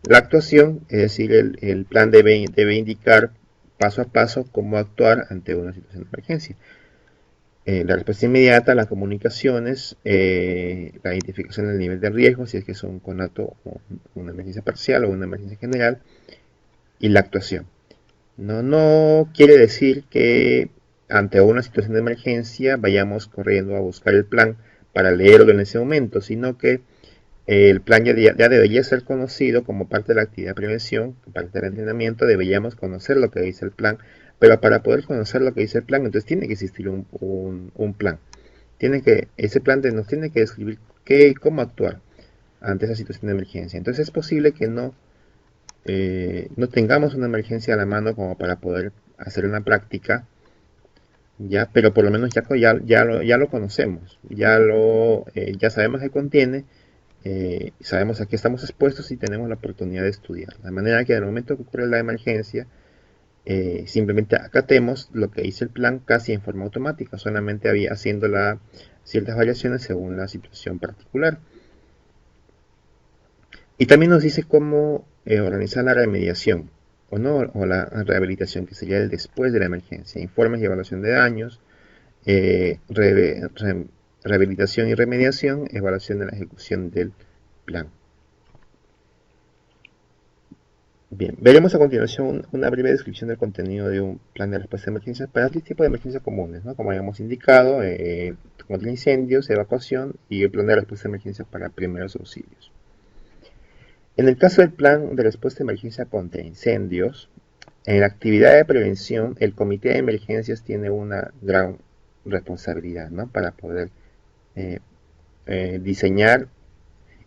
La actuación, es decir, el plan debe indicar paso a paso cómo actuar ante una situación de emergencia. La respuesta inmediata, las comunicaciones, la identificación del nivel de riesgo, si es que es un conato, una emergencia parcial o una emergencia general, y la actuación. No quiere decir que ante una situación de emergencia vayamos corriendo a buscar el plan para leerlo en ese momento, sino que el plan ya debería ser conocido como parte de la actividad de prevención, parte del entrenamiento, deberíamos conocer lo que dice el plan, pero para poder conocer lo que dice el plan, entonces tiene que existir un plan. Ese plan nos tiene que describir qué y cómo actuar ante esa situación de emergencia. Entonces es posible que no tengamos una emergencia a la mano como para poder hacer una práctica, pero por lo menos ya lo conocemos, ya sabemos qué contiene, sabemos a qué estamos expuestos y tenemos la oportunidad de estudiar. De manera que en el momento que ocurre la emergencia, simplemente acatemos lo que dice el plan casi en forma automática, solamente haciendo ciertas variaciones según la situación particular. Y también nos dice cómo organizar la remediación o la rehabilitación, que sería el después de la emergencia, informes y evaluación de daños, rehabilitación y remediación, evaluación de la ejecución del plan. Bien, veremos a continuación una breve descripción del contenido de un plan de respuesta a emergencias para tres tipos de emergencias comunes, ¿no? Como habíamos indicado, contra incendios, evacuación y el plan de respuesta a emergencias para primeros auxilios. En el caso del plan de respuesta a emergencia contra incendios, en la actividad de prevención, el comité de emergencias tiene una gran responsabilidad, ¿no? Para poder diseñar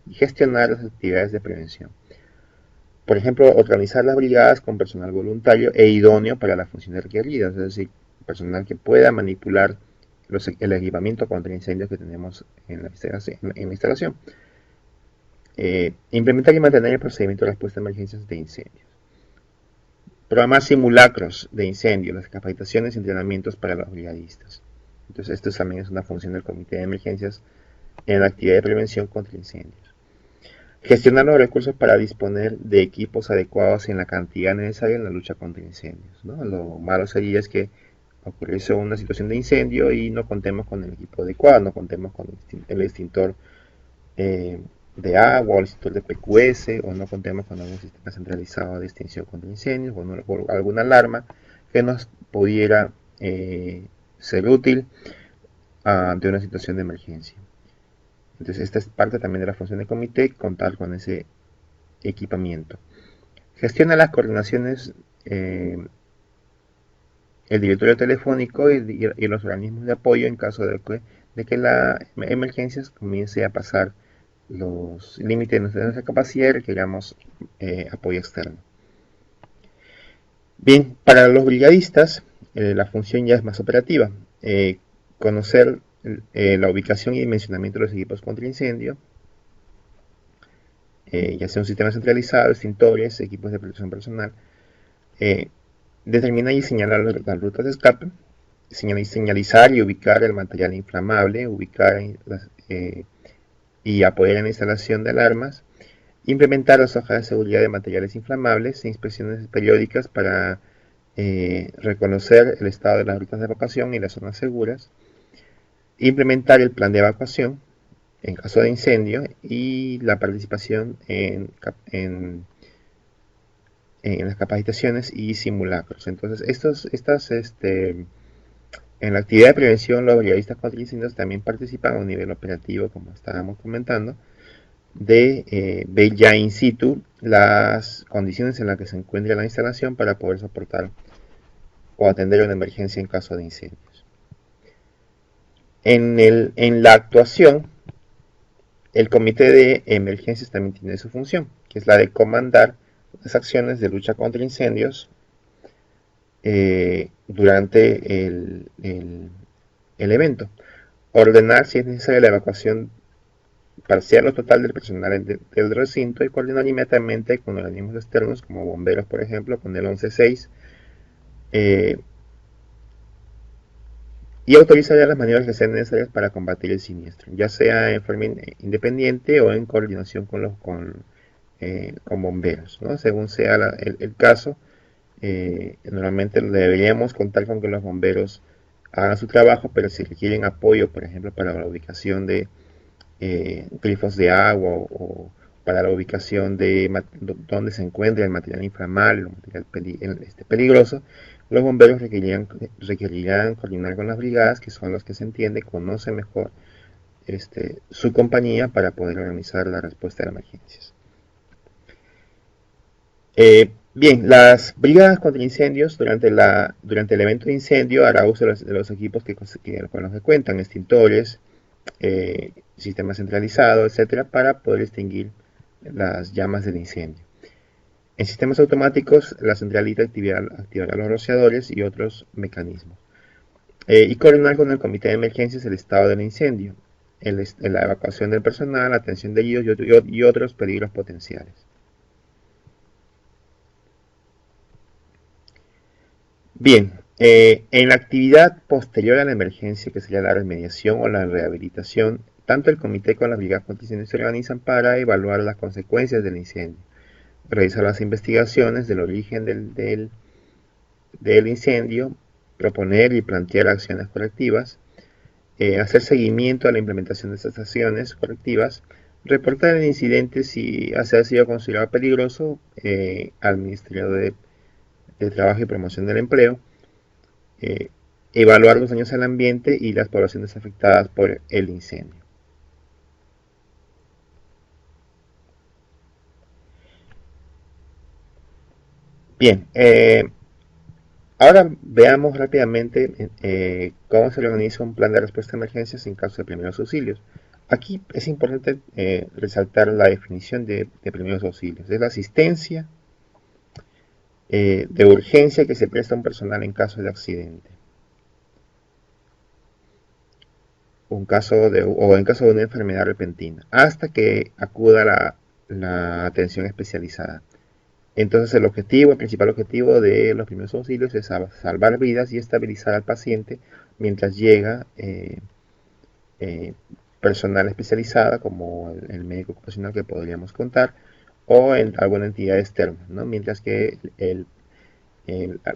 y gestionar las actividades de prevención. Por ejemplo, organizar las brigadas con personal voluntario e idóneo para las funciones requeridas, es decir, personal que pueda manipular el equipamiento contra incendios que tenemos en la instalación. Implementar y mantener el procedimiento de respuesta a emergencias de incendios. Programar simulacros de incendios, las capacitaciones y entrenamientos para los brigadistas. Entonces, esto también es una función del comité de emergencias en la actividad de prevención contra incendios. Gestionar los recursos para disponer de equipos adecuados en la cantidad necesaria en la lucha contra incendios, ¿no? Lo malo sería es que ocurriese una situación de incendio y no contemos con el equipo adecuado, no contemos con el extintor de agua o el extintor de PQS, o no contemos con algún sistema centralizado de extinción contra incendios o alguna alarma que nos pudiera ser útil ante una situación de emergencia. Entonces esta es parte también de la función del comité, contar con ese equipamiento. Gestiona las coordinaciones, el directorio telefónico y los organismos de apoyo en caso de que la emergencia comience a pasar los límites de nuestra capacidad y requeramos apoyo externo. Bien, para los brigadistas la función ya es más operativa. Conocer la ubicación y dimensionamiento de los equipos contra incendio, ya sea un sistema centralizado, extintores, equipos de protección personal, determinar y señalar las rutas de escape, señalizar y ubicar el material inflamable, ubicar y apoyar en la instalación de alarmas, implementar las hojas de seguridad de materiales inflamables e inspecciones periódicas para reconocer el estado de las rutas de evacuación y las zonas seguras, implementar el plan de evacuación en caso de incendio y la participación en las capacitaciones y simulacros. Entonces, en la actividad de prevención, los brigadistas contra incendios también participan a un nivel operativo, como estábamos comentando, de ver ya in situ las condiciones en las que se encuentra la instalación para poder soportar o atender una emergencia en caso de incendios. En la actuación, el comité de emergencias también tiene su función, que es la de comandar las acciones de lucha contra incendios durante el evento. Ordenar si es necesaria la evacuación parcial o total del personal del recinto y coordinar inmediatamente con organismos externos como bomberos, por ejemplo, con el 11-6, y autorizar las maniobras que sean necesarias para combatir el siniestro, ya sea en forma independiente o en coordinación con bomberos, ¿no? Según sea el caso. Normalmente deberíamos contar con que los bomberos hagan su trabajo, pero si requieren apoyo, por ejemplo, para la ubicación de grifos de agua o para la ubicación de donde se encuentra el material inflamable, el material peligroso, los bomberos requerirán coordinar con las brigadas, que son los que se entiende, conocen mejor su compañía para poder organizar la respuesta a emergencias. Bien, las brigadas contra incendios durante el evento de incendio hará uso de los equipos con los que cuentan, extintores, sistema centralizado, etcétera, para poder extinguir las llamas del incendio. En sistemas automáticos, la centralita activará los rociadores y otros mecanismos. Y coordinar con el comité de emergencias el estado del incendio, la evacuación del personal, la atención de heridos y otros peligros potenciales. Bien, en la actividad posterior a la emergencia, que sería la remediación o la rehabilitación, tanto el comité como las brigadas contra incendios se organizan para evaluar las consecuencias del incendio, realizar las investigaciones del origen del incendio, proponer y plantear acciones correctivas, hacer seguimiento a la implementación de estas acciones correctivas, reportar el incidente si ha sido considerado peligroso al Ministerio de Trabajo y Promoción del Empleo, eh, evaluar los daños al ambiente y las poblaciones afectadas por el incendio. Bien, ahora veamos rápidamente cómo se organiza un plan de respuesta a emergencias en caso de primeros auxilios. Aquí es importante resaltar la definición de primeros auxilios. Es la asistencia de urgencia que se presta a un personal en caso de accidente. O en caso de una enfermedad repentina, hasta que acuda la atención especializada. Entonces el principal objetivo de los primeros auxilios es salvar vidas y estabilizar al paciente mientras llega personal especializada como el médico ocupacional que podríamos contar o en alguna entidad externa, ¿no? Mientras que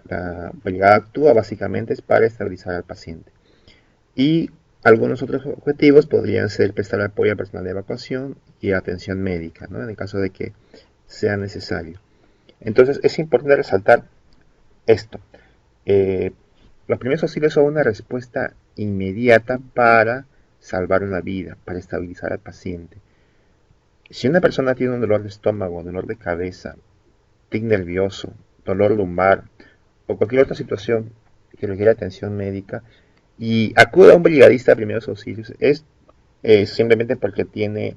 la brigada actúa básicamente es para estabilizar al paciente. Y algunos otros objetivos podrían ser prestar apoyo al personal de evacuación y atención médica, ¿no? En el caso de que sea necesario. Entonces es importante resaltar esto. Eh, los primeros auxilios son una respuesta inmediata para salvar una vida, para estabilizar al paciente. Si una persona tiene un dolor de estómago, dolor de cabeza, tic nervioso, dolor lumbar o cualquier otra situación que requiera atención médica y acude a un brigadista de primeros auxilios, es simplemente porque tiene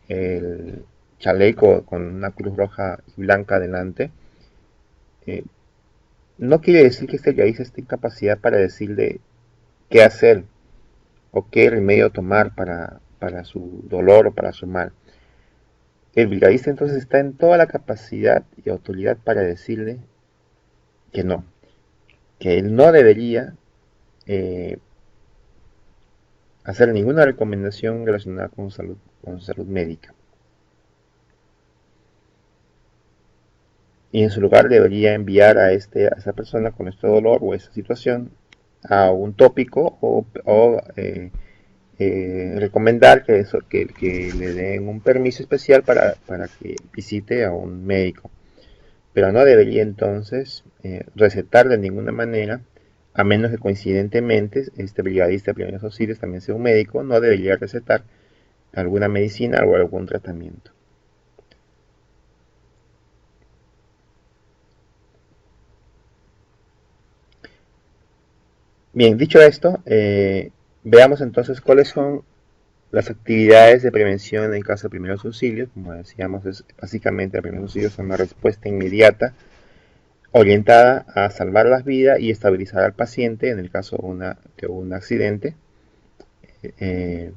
el chaleco con una cruz roja y blanca delante, eh, no quiere decir que este brigadista esté en capacidad para decirle qué hacer o qué remedio tomar para su dolor o para su mal. El brigadista entonces está en toda la capacidad y autoridad para decirle que no, que él no debería eh, hacer ninguna recomendación relacionada con su salud médica. Y en su lugar debería enviar a esa persona con este dolor o esa situación a un tópico o recomendar que le den un permiso especial para que visite a un médico. Pero no debería entonces recetar de ninguna manera, a menos que coincidentemente este brigadista de primeros auxilios también sea un médico, no debería recetar alguna medicina o algún tratamiento. Bien, dicho esto, veamos entonces cuáles son las actividades de prevención en caso de primeros auxilios. Como decíamos, es básicamente el primer auxilio es una respuesta inmediata orientada a salvar las vidas y estabilizar al paciente en el caso de un accidente. Eh,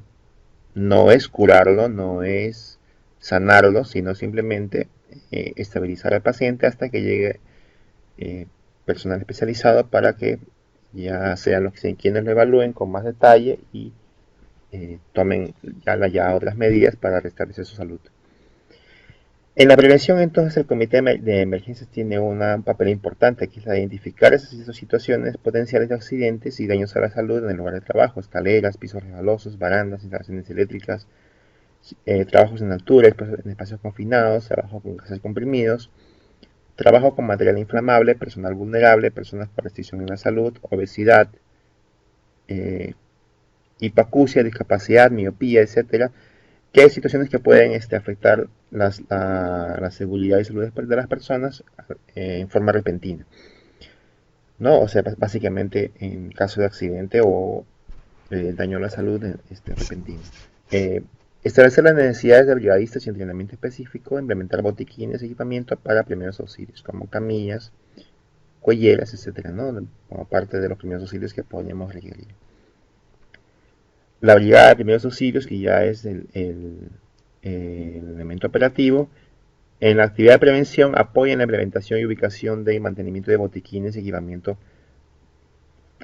no es curarlo, no es sanarlo, sino simplemente estabilizar al paciente hasta que llegue eh, personal especializado para que ya sean los quienes lo evalúen con más detalle y tomen ya otras medidas para restablecer su salud. En la prevención, entonces, el Comité de Emergencias tiene un papel importante, que es la de identificar esas situaciones potenciales de accidentes y daños a la salud en el lugar de trabajo: escaleras, pisos resbalosos, barandas, instalaciones eléctricas, trabajos en altura, en espacios confinados, trabajo con gases comprimidos, trabajo con material inflamable, personal vulnerable, personas con restricción en la salud, obesidad, eh, hipacusia, discapacidad, miopía, etcétera, que hay situaciones que pueden afectar la seguridad y salud de las personas en forma repentina, ¿no? O sea, básicamente en caso de accidente o daño a la salud repentino. Eh, Establecer las necesidades de brigadistas y entrenamiento específico, implementar botiquines y equipamiento para primeros auxilios, como camillas, cuelleras, etcétera, ¿no? Como parte de los primeros auxilios que podríamos requerir. La brigada de primeros auxilios, que ya es el elemento operativo, en la actividad de prevención apoya en la implementación y ubicación de mantenimiento de botiquines y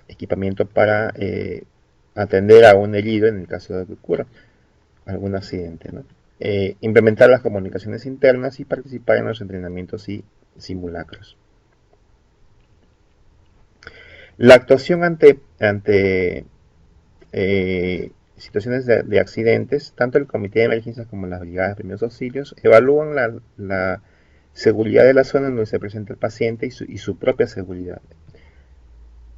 equipamiento para atender a un herido en el caso de que ocurra algún accidente, ¿no? Implementar las comunicaciones internas y participar en los entrenamientos y simulacros. La actuación ante situaciones de accidentes, tanto el Comité de Emergencias como las brigadas de primeros auxilios evalúan la seguridad de la zona en donde se presenta el paciente y su propia seguridad.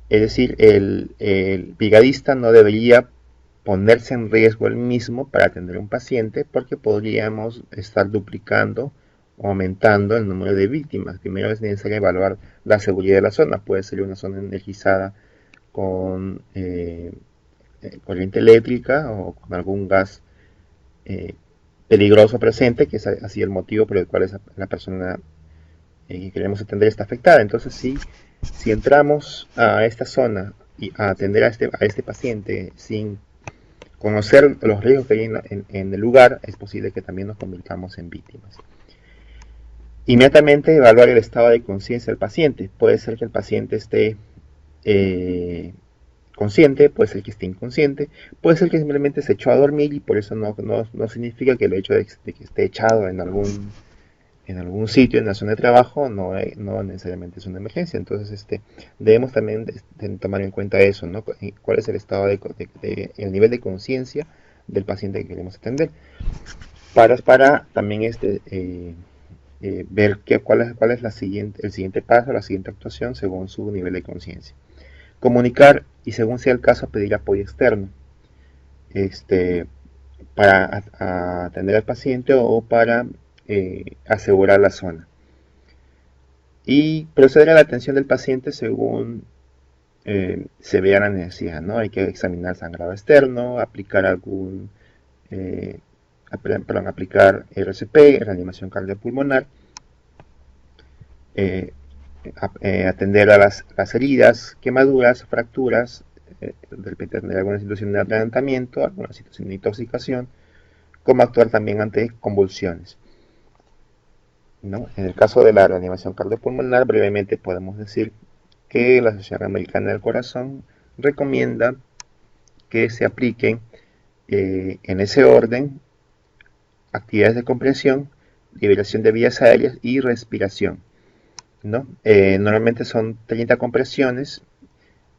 Es decir, el brigadista no debería ponerse en riesgo él mismo para atender a un paciente, porque podríamos estar duplicando o aumentando el número de víctimas. Primero es necesario evaluar la seguridad de la zona. Puede ser una zona energizada con corriente eléctrica o con algún gas eh, peligroso presente, que es así el motivo por el cual la persona que queremos atender está afectada. Entonces, si entramos a esta zona y a atender a este paciente sin conocer los riesgos que hay en el lugar, es posible que también nos convirtamos en víctimas. Inmediatamente evaluar el estado de conciencia del paciente. Puede ser que el paciente esté consciente, puede ser que esté inconsciente, puede ser que simplemente se echó a dormir y por eso no significa que el hecho de que esté echado en algún sitio, en la zona de trabajo, no necesariamente es una emergencia. Entonces, debemos también tomar en cuenta eso, ¿no? Cuál es el estado el nivel de conciencia del paciente que queremos atender. Para también ver cuál es el siguiente paso, la siguiente actuación según su nivel de conciencia. Comunicar y, según sea el caso, pedir apoyo externo para atender al paciente o para asegurar la zona. Y proceder a la atención del paciente según se vea la necesidad, ¿no? Hay que examinar sangrado externo, aplicar aplicar RCP, reanimación cardiopulmonar, atender a las heridas, quemaduras, fracturas, de repente atender alguna situación de adelantamiento, alguna situación de intoxicación, cómo actuar también ante convulsiones, ¿no? En el caso de la reanimación cardiopulmonar, brevemente podemos decir que la Asociación Americana del Corazón recomienda que se apliquen en ese orden actividades de compresión, liberación de vías aéreas y respiración, ¿no? Normalmente son 30 compresiones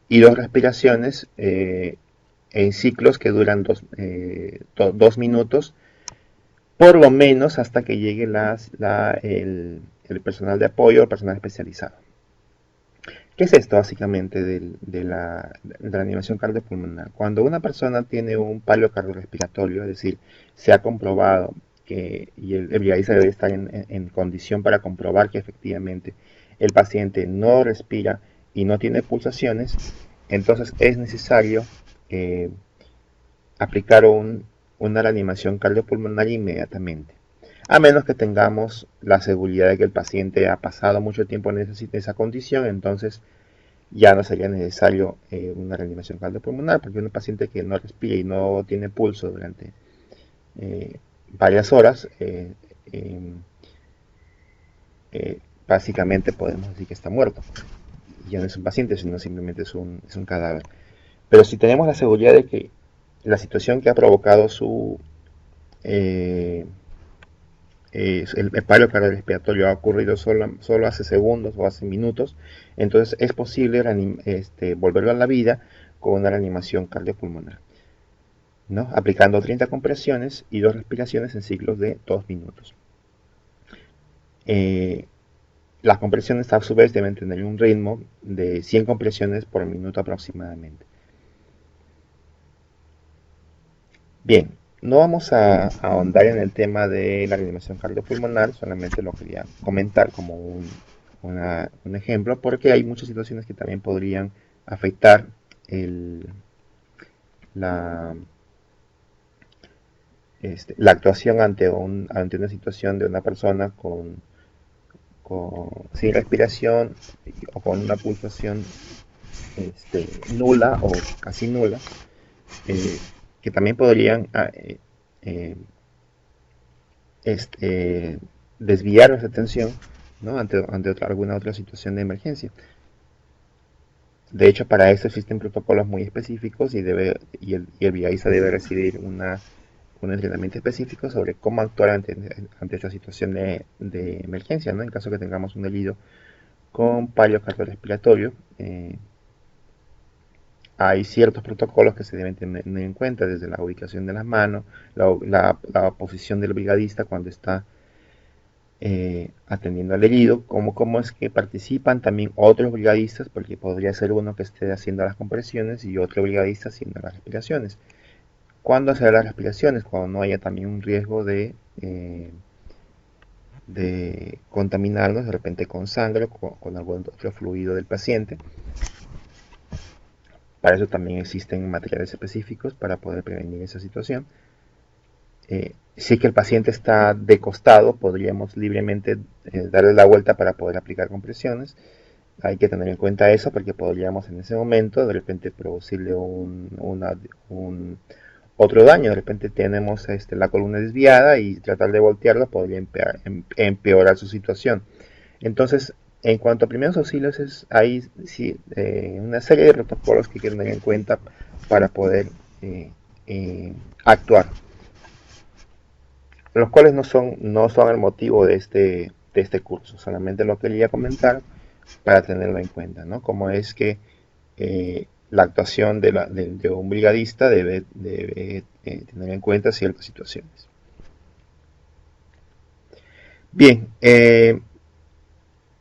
y 2 respiraciones en ciclos que duran 2 minutos, por lo menos hasta que llegue el personal de apoyo o el personal especializado. ¿Qué es esto básicamente de la animación cardiopulmonar? Cuando una persona tiene un paro cardiorrespiratorio, es decir, se ha comprobado y el brigadista debe estar en condición para comprobar que efectivamente el paciente no respira y no tiene pulsaciones, entonces es necesario eh, aplicar una reanimación cardiopulmonar inmediatamente. A menos que tengamos la seguridad de que el paciente ha pasado mucho tiempo en esa condición, entonces ya no sería necesario una reanimación cardiopulmonar, porque un paciente que no respira y no tiene pulso durante varias horas, básicamente podemos decir que está muerto. Ya no es un paciente, sino simplemente es un cadáver. Pero si tenemos la seguridad de que la situación que ha provocado el paro cardiorrespiratorio ha ocurrido solo hace segundos o hace minutos, entonces es posible volverlo a la vida con una reanimación cardiopulmonar, ¿no? Aplicando 30 compresiones y 2 respiraciones en ciclos de 2 minutos. Las compresiones a su vez deben tener un ritmo de 100 compresiones por minuto aproximadamente. Bien, no vamos a ahondar en el tema de la reanimación cardiopulmonar, solamente lo quería comentar como un ejemplo, porque hay muchas situaciones que también podrían afectar la, la actuación ante una situación de una persona sin respiración o con una pulsación nula o casi nula, que también podrían desviar nuestra atención, ¿no? ante alguna otra situación de emergencia. De hecho, para eso existen protocolos muy específicos y el brigadista debe recibir un entrenamiento específico sobre cómo actuar ante esta situación de emergencia, ¿no? En caso que tengamos un herido con paro cardiorrespiratorio, hay ciertos protocolos que se deben tener en cuenta, desde la ubicación de las manos, la posición del brigadista cuando está atendiendo al herido, cómo es que participan también otros brigadistas, porque podría ser uno que esté haciendo las compresiones y otro brigadista haciendo las respiraciones. ¿Cuándo hacer las respiraciones? Cuando no haya también un riesgo de contaminarnos de repente con sangre o con algún otro fluido del paciente. Para eso también existen materiales específicos para poder prevenir esa situación. Si es que el paciente está de costado, podríamos libremente darle la vuelta para poder aplicar compresiones. Hay que tener en cuenta eso porque podríamos en ese momento de repente producirle otro daño. De repente tenemos la columna desviada y tratar de voltearla podría empeorar su situación. Entonces, en cuanto a primeros auxilios, hay una serie de protocolos que hay que tener en cuenta para poder actuar, los cuales no son el motivo de este curso, solamente lo quería comentar para tenerlo en cuenta, ¿no? Como es que la actuación de un brigadista debe tener en cuenta ciertas situaciones. Bien,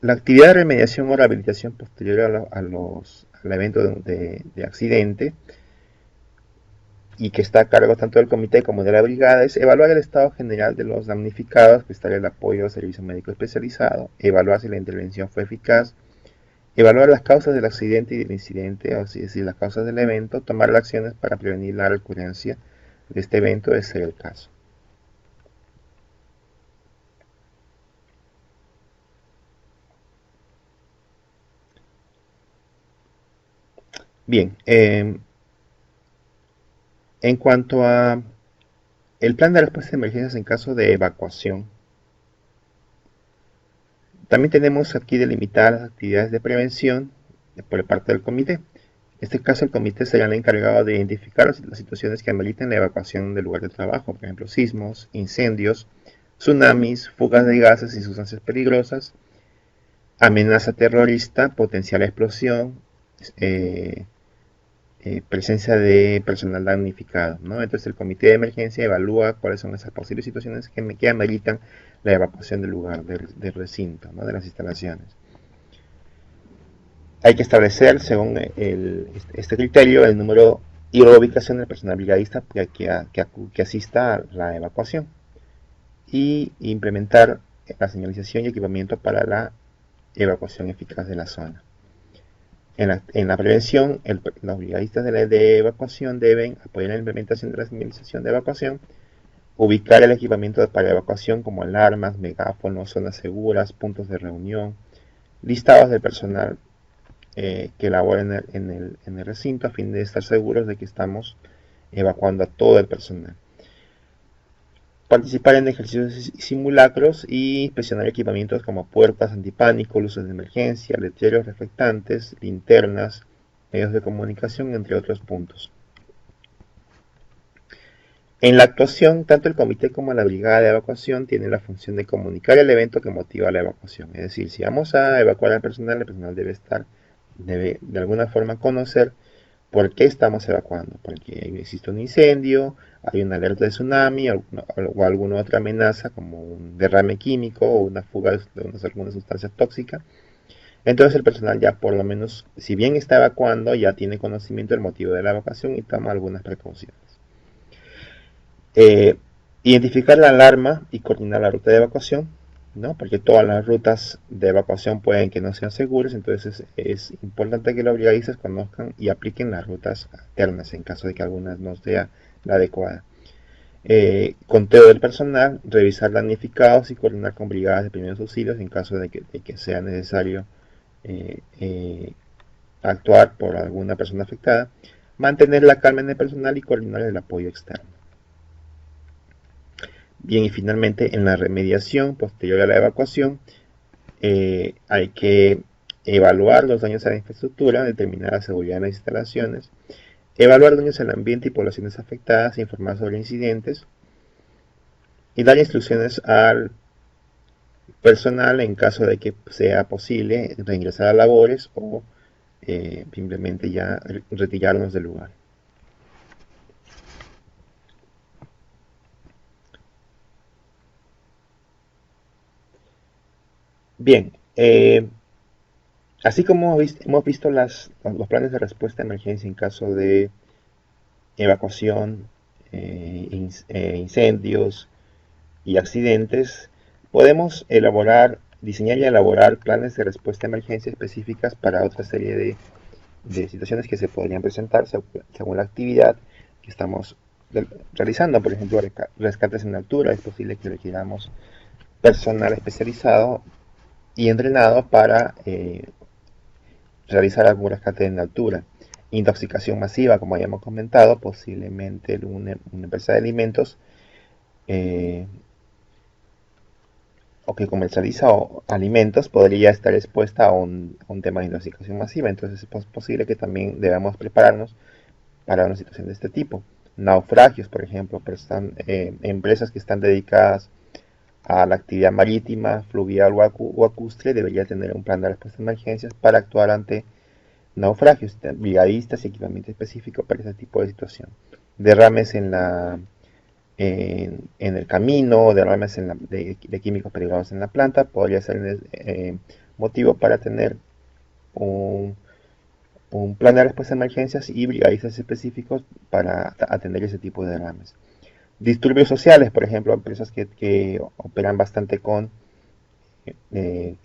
la actividad de remediación o rehabilitación posterior al evento de accidente y que está a cargo tanto del comité como de la brigada es evaluar el estado general de los damnificados, prestar el apoyo al servicio médico especializado, evaluar si la intervención fue eficaz, evaluar las causas del accidente y del incidente, es decir, las causas del evento, tomar las acciones para prevenir la recurrencia de este evento, de ser el caso. Bien, en cuanto a el plan de respuesta de emergencias en caso de evacuación, también tenemos aquí delimitadas las actividades de prevención por parte del comité. En este caso, el comité será el encargado de identificar las situaciones que ameriten la evacuación del lugar de trabajo, por ejemplo, sismos, incendios, tsunamis, fugas de gases y sustancias peligrosas, amenaza terrorista, potencial explosión, presencia de personal damnificado, ¿no? Entonces el comité de emergencia evalúa cuáles son esas posibles situaciones que ameritan la evacuación del lugar, del recinto, ¿no? De las instalaciones. Hay que establecer, según este criterio, el número y la ubicación del personal brigadista que asista a la evacuación y implementar la señalización y equipamiento para la evacuación eficaz de la zona. En la prevención, los brigadistas de evacuación deben apoyar la implementación de la señalización de evacuación, ubicar el equipamiento para evacuación como alarmas, megáfonos, zonas seguras, puntos de reunión, listados del personal que labora en el recinto a fin de estar seguros de que estamos evacuando a todo el personal. Participar en ejercicios y simulacros y inspeccionar equipamientos como puertas antipánico, luces de emergencia, letreros reflectantes, linternas, medios de comunicación, entre otros puntos. En la actuación, tanto el comité como la brigada de evacuación tienen la función de comunicar el evento que motiva la evacuación. Es decir, si vamos a evacuar al personal, el personal debe de alguna forma conocer por qué estamos evacuando. Porque existe un incendio, hay una alerta de tsunami o alguna otra amenaza como un derrame químico o una fuga de alguna sustancia tóxica. Entonces el personal ya por lo menos, si bien está evacuando, ya tiene conocimiento del motivo de la evacuación y toma algunas precauciones. Eh, Identificar la alarma y coordinar la ruta de evacuación, ¿no? Porque todas las rutas de evacuación pueden que no sean seguras, entonces es importante que los brigadistas conozcan y apliquen las rutas alternas en caso de que alguna no sea la adecuada. Conteo del personal, revisar damnificados y coordinar con brigadas de primeros auxilios en caso de que sea necesario actuar por alguna persona afectada, mantener la calma en el personal y coordinar el apoyo externo. Bien, y finalmente en la remediación posterior a la evacuación hay que evaluar los daños a la infraestructura, determinar la seguridad de las instalaciones, evaluar daños al ambiente y poblaciones afectadas, informar sobre incidentes y dar instrucciones al personal en caso de que sea posible reingresar a labores o simplemente ya retirarnos del lugar. Bien, así como hemos visto los planes de respuesta a emergencia en caso de evacuación, incendios y accidentes, podemos diseñar y elaborar planes de respuesta a emergencia específicas para otra serie de situaciones que se podrían presentar según la actividad que estamos realizando. Por ejemplo, rescates en altura, es posible que requiramos personal especializado y entrenado para realizar algún rescate en altura. Intoxicación masiva, como habíamos comentado, posiblemente una empresa de alimentos eh, o que comercializa alimentos podría estar expuesta a un tema de intoxicación masiva. Entonces es posible que también debamos prepararnos para una situación de este tipo. Naufragios, por ejemplo, empresas que están dedicadas a la actividad marítima, fluvial o acustre debería tener un plan de respuesta a emergencias para actuar ante naufragios, brigadistas y equipamiento específico para ese tipo de situación. Derrames en el camino, derrames de químicos peligrosos en la planta, podría ser motivo para tener un, un plan de respuesta a emergencias y brigadistas específicos para atender ese tipo de derrames. Disturbios sociales, por ejemplo, empresas que operan bastante con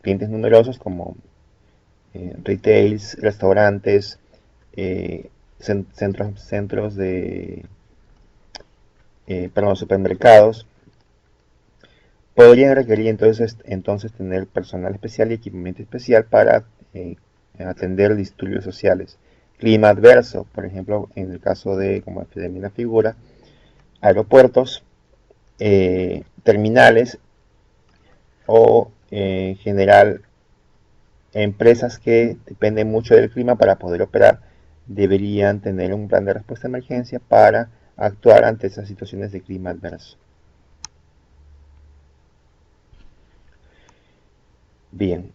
clientes numerosos como retails, restaurantes, centros de supermercados, podrían requerir entonces tener personal especial y equipamiento especial para atender disturbios sociales. Clima adverso, por ejemplo, en el caso de, como epidemia la figura, aeropuertos, terminales o en general empresas que dependen mucho del clima para poder operar deberían tener un plan de respuesta a emergencia para actuar ante esas situaciones de clima adverso. Bien,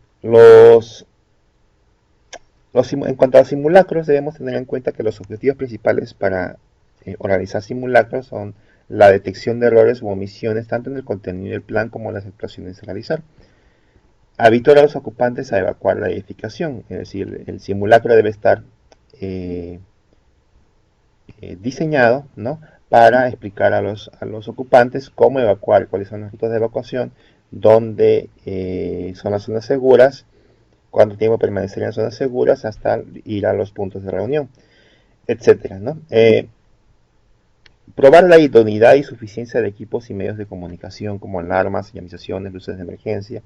En cuanto a los simulacros, debemos tener en cuenta que los objetivos principales para organizar simulacros son la detección de errores u omisiones tanto en el contenido del plan como en las actuaciones a realizar. Habituar a los ocupantes a evacuar la edificación, es decir, el simulacro debe estar eh, diseñado, ¿no?, para explicar a los ocupantes cómo evacuar, cuáles son las rutas de evacuación, dónde son las zonas seguras, cuánto tiempo permanecer en zonas seguras hasta ir a los puntos de reunión, etcétera, ¿no? Probar la idoneidad y suficiencia de equipos y medios de comunicación como alarmas, señalizaciones, luces de emergencia.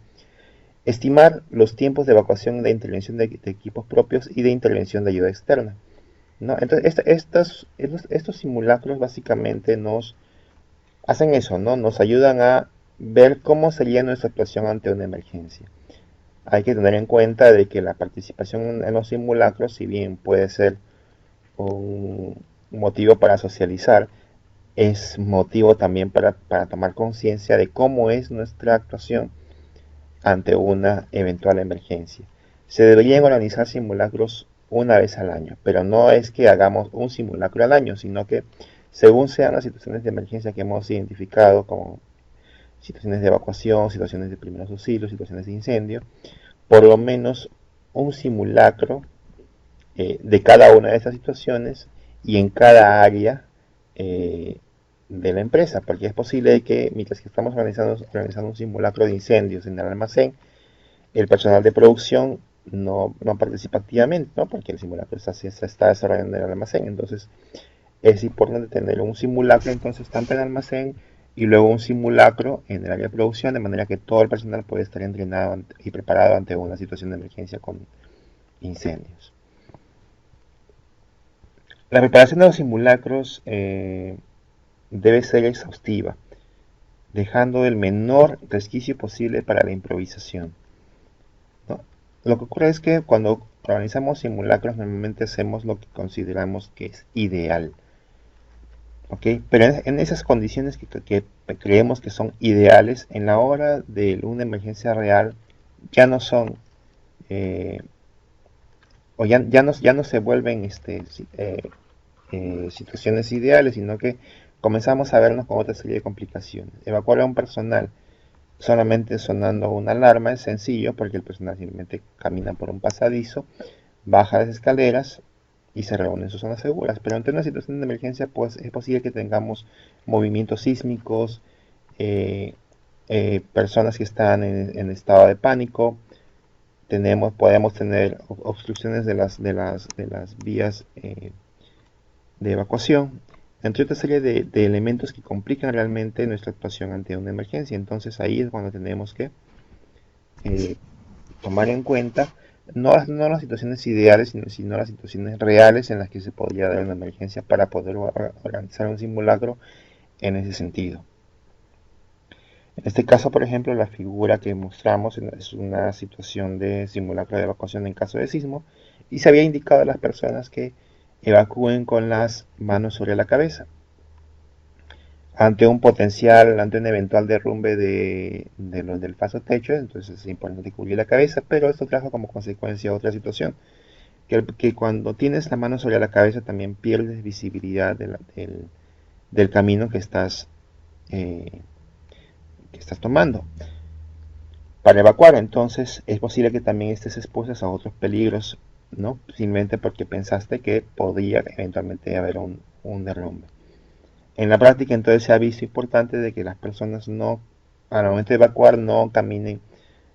Estimar los tiempos de evacuación de intervención de equipos propios y de intervención de ayuda externa, ¿no? Entonces, estos simulacros básicamente nos hacen eso, ¿no? Nos ayudan a ver cómo sería nuestra actuación ante una emergencia. Hay que tener en cuenta de que la participación en los simulacros, si bien puede ser un motivo para socializar, es motivo también para tomar conciencia de cómo es nuestra actuación ante una eventual emergencia. Se deberían organizar simulacros una vez al año, pero no es que hagamos un simulacro al año, sino que según sean las situaciones de emergencia que hemos identificado, como situaciones de evacuación, situaciones de primeros auxilios, situaciones de incendio, por lo menos un simulacro de cada una de estas situaciones y en cada área de la empresa, porque es posible que mientras que estamos organizando un simulacro de incendios en el almacén, el personal de producción no participa activamente, ¿no?, porque el simulacro se está desarrollando en el almacén. Entonces es importante tener un simulacro entonces tanto en el almacén y luego un simulacro en el área de producción, de manera que todo el personal puede estar entrenado y preparado ante una situación de emergencia con incendios. La preparación de los simulacros debe ser exhaustiva, dejando el menor resquicio posible para la improvisación, ¿no? Lo que ocurre es que cuando organizamos simulacros normalmente hacemos lo que consideramos que es ideal, ¿ok? Pero en esas condiciones que creemos que son ideales, en la hora de una emergencia real ya no son, eh, o ya no se vuelven situaciones ideales, sino que comenzamos a vernos con otra serie de complicaciones. Evacuar a un personal solamente sonando una alarma es sencillo porque el personal simplemente camina por un pasadizo, baja las escaleras y se reúne en sus zonas seguras. Pero ante una situación de emergencia, pues es posible que tengamos movimientos sísmicos, eh, personas que están en estado de pánico, podemos tener obstrucciones de las vías de evacuación, entre otra serie de elementos que complican realmente nuestra actuación ante una emergencia. Entonces ahí es cuando tenemos que eh, tomar en cuenta no las situaciones ideales, sino las situaciones reales en las que se podría dar una emergencia para poder organizar un simulacro en ese sentido. En este caso, por ejemplo, la figura que mostramos es una situación de simulacro de evacuación en caso de sismo y se había indicado a las personas que evacúen con las manos sobre la cabeza. Ante un eventual derrumbe del falso techo, entonces es importante cubrir la cabeza, pero esto trajo como consecuencia otra situación, que cuando tienes la mano sobre la cabeza también pierdes visibilidad del camino que estás tomando para evacuar. Entonces es posible que también estés expuesto a otros peligros, ¿no?, simplemente porque pensaste que podría eventualmente haber un derrumbe. En la práctica entonces se ha visto importante de que las personas no, al momento de evacuar, no caminen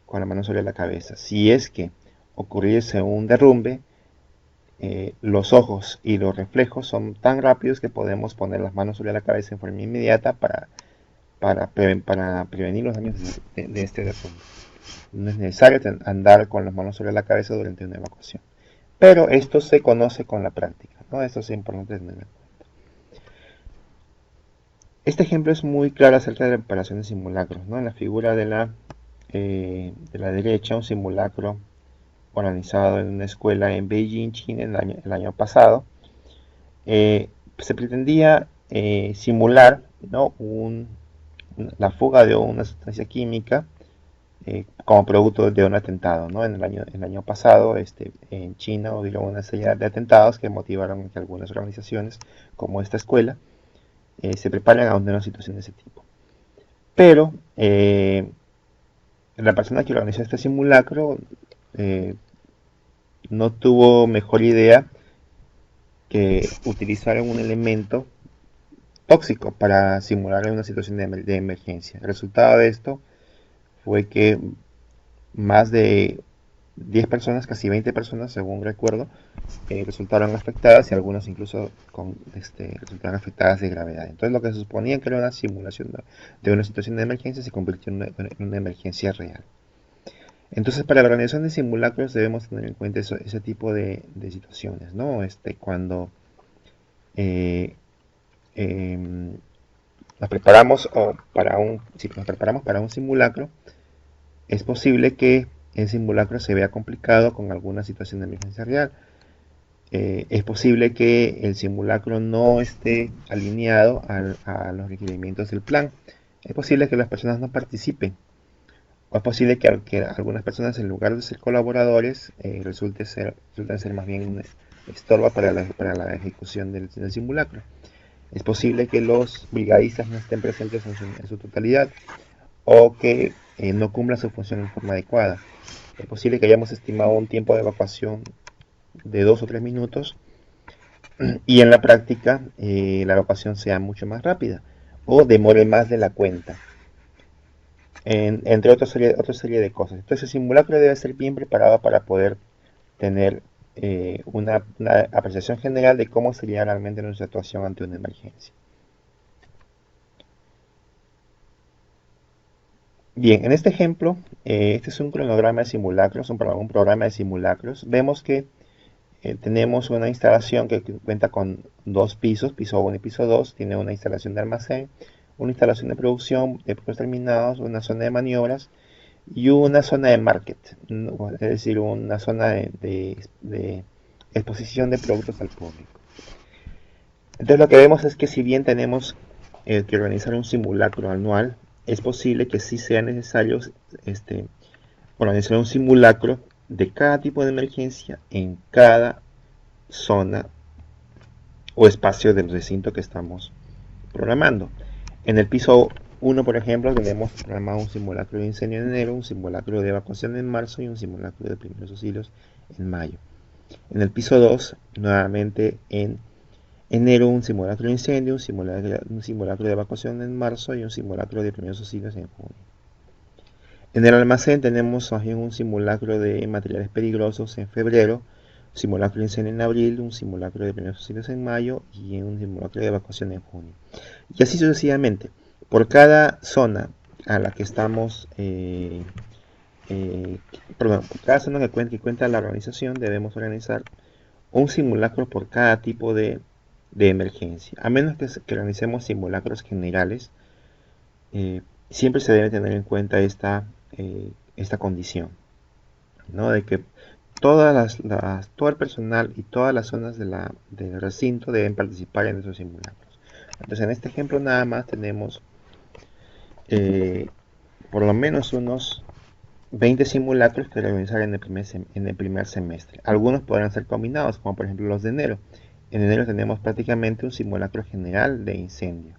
con la mano sobre la cabeza. Si es que ocurriese un derrumbe, los ojos y los reflejos son tan rápidos que podemos poner las manos sobre la cabeza en forma inmediata para prevenir los daños de este derrumbe. No es necesario andar con las manos sobre la cabeza durante una evacuación. Pero esto se conoce con la práctica, ¿no? Esto es importante tener. Este ejemplo es muy claro acerca de la preparación de simulacros, ¿no? En la figura de la derecha, un simulacro organizado en una escuela en Beijing, China, el año pasado. Se pretendía simular, ¿no?, la fuga de una sustancia química como producto de un atentado, ¿no? El año pasado, en China hubieron una serie de atentados que motivaron que algunas organizaciones, como esta escuela, se preparen a una situación de ese tipo. Pero la persona que organizó este simulacro eh, no tuvo mejor idea que utilizar un elemento tóxico para simular una situación de emergencia. El resultado de esto fue que más de 10 personas, casi 20 personas, según recuerdo, resultaron afectadas y algunos incluso resultaron afectadas de gravedad. Entonces lo que se suponía que era una simulación de una situación de emergencia se convirtió en una emergencia real. Entonces para la organización de simulacros debemos tener en cuenta ese tipo de situaciones, ¿no? Cuando eh, em, nos preparamos si nos preparamos para un simulacro, es posible que el simulacro se vea complicado con alguna situación de emergencia real. Es posible que el simulacro no esté alineado a los requerimientos del plan. Es posible que las personas no participen. O es posible que algunas personas, en lugar de ser colaboradores, resulten ser más bien un estorbo para la ejecución del simulacro. Es posible que los brigadistas no estén presentes en su totalidad o que no cumplan su función en forma adecuada. Es posible que hayamos estimado un tiempo de evacuación de 2 o 3 minutos y en la práctica la evacuación sea mucho más rápida o demore más de la cuenta, entre otra serie de cosas. Entonces el simulacro debe ser bien preparado para poder tener una apreciación general de cómo sería realmente nuestra situación ante una emergencia. Bien, en este ejemplo, este es un cronograma de simulacros, un programa de simulacros. Vemos que tenemos una instalación que cuenta con 2 pisos, piso 1 y piso 2. Tiene una instalación de almacén, una instalación de producción de productos terminados, una zona de maniobras y una zona de market, es decir, una zona de exposición de productos al público. Entonces lo que vemos es que si bien tenemos que organizar un simulacro anual, es posible que sí sea necesario organizar un simulacro de cada tipo de emergencia en cada zona o espacio del recinto que estamos programando. En el piso 1, por ejemplo, tenemos programado un simulacro de incendio en enero, un simulacro de evacuación en marzo y un simulacro de primeros auxilios en mayo. En el piso 2, nuevamente en enero, un simulacro de incendio, un simulacro de evacuación en marzo y un simulacro de primeros auxilios en junio. En el almacén tenemos un simulacro de materiales peligrosos en febrero, un simulacro de incendio en abril, un simulacro de primeros auxilios en mayo y un simulacro de evacuación en junio. Y así sucesivamente. Por cada zona a la que estamos, por cada zona que cuenta la organización, debemos organizar un simulacro por cada tipo de emergencia. A menos que organicemos simulacros generales, siempre se debe tener en cuenta esta condición, ¿no? De que todo el personal y todas las zonas del recinto deben participar en esos simulacros. Entonces, en este ejemplo nada más tenemos eh, por lo menos unos 20 simulacros que realizar en el primer semestre. Algunos podrán ser combinados, como por ejemplo los de enero. En enero tenemos prácticamente un simulacro general de incendio.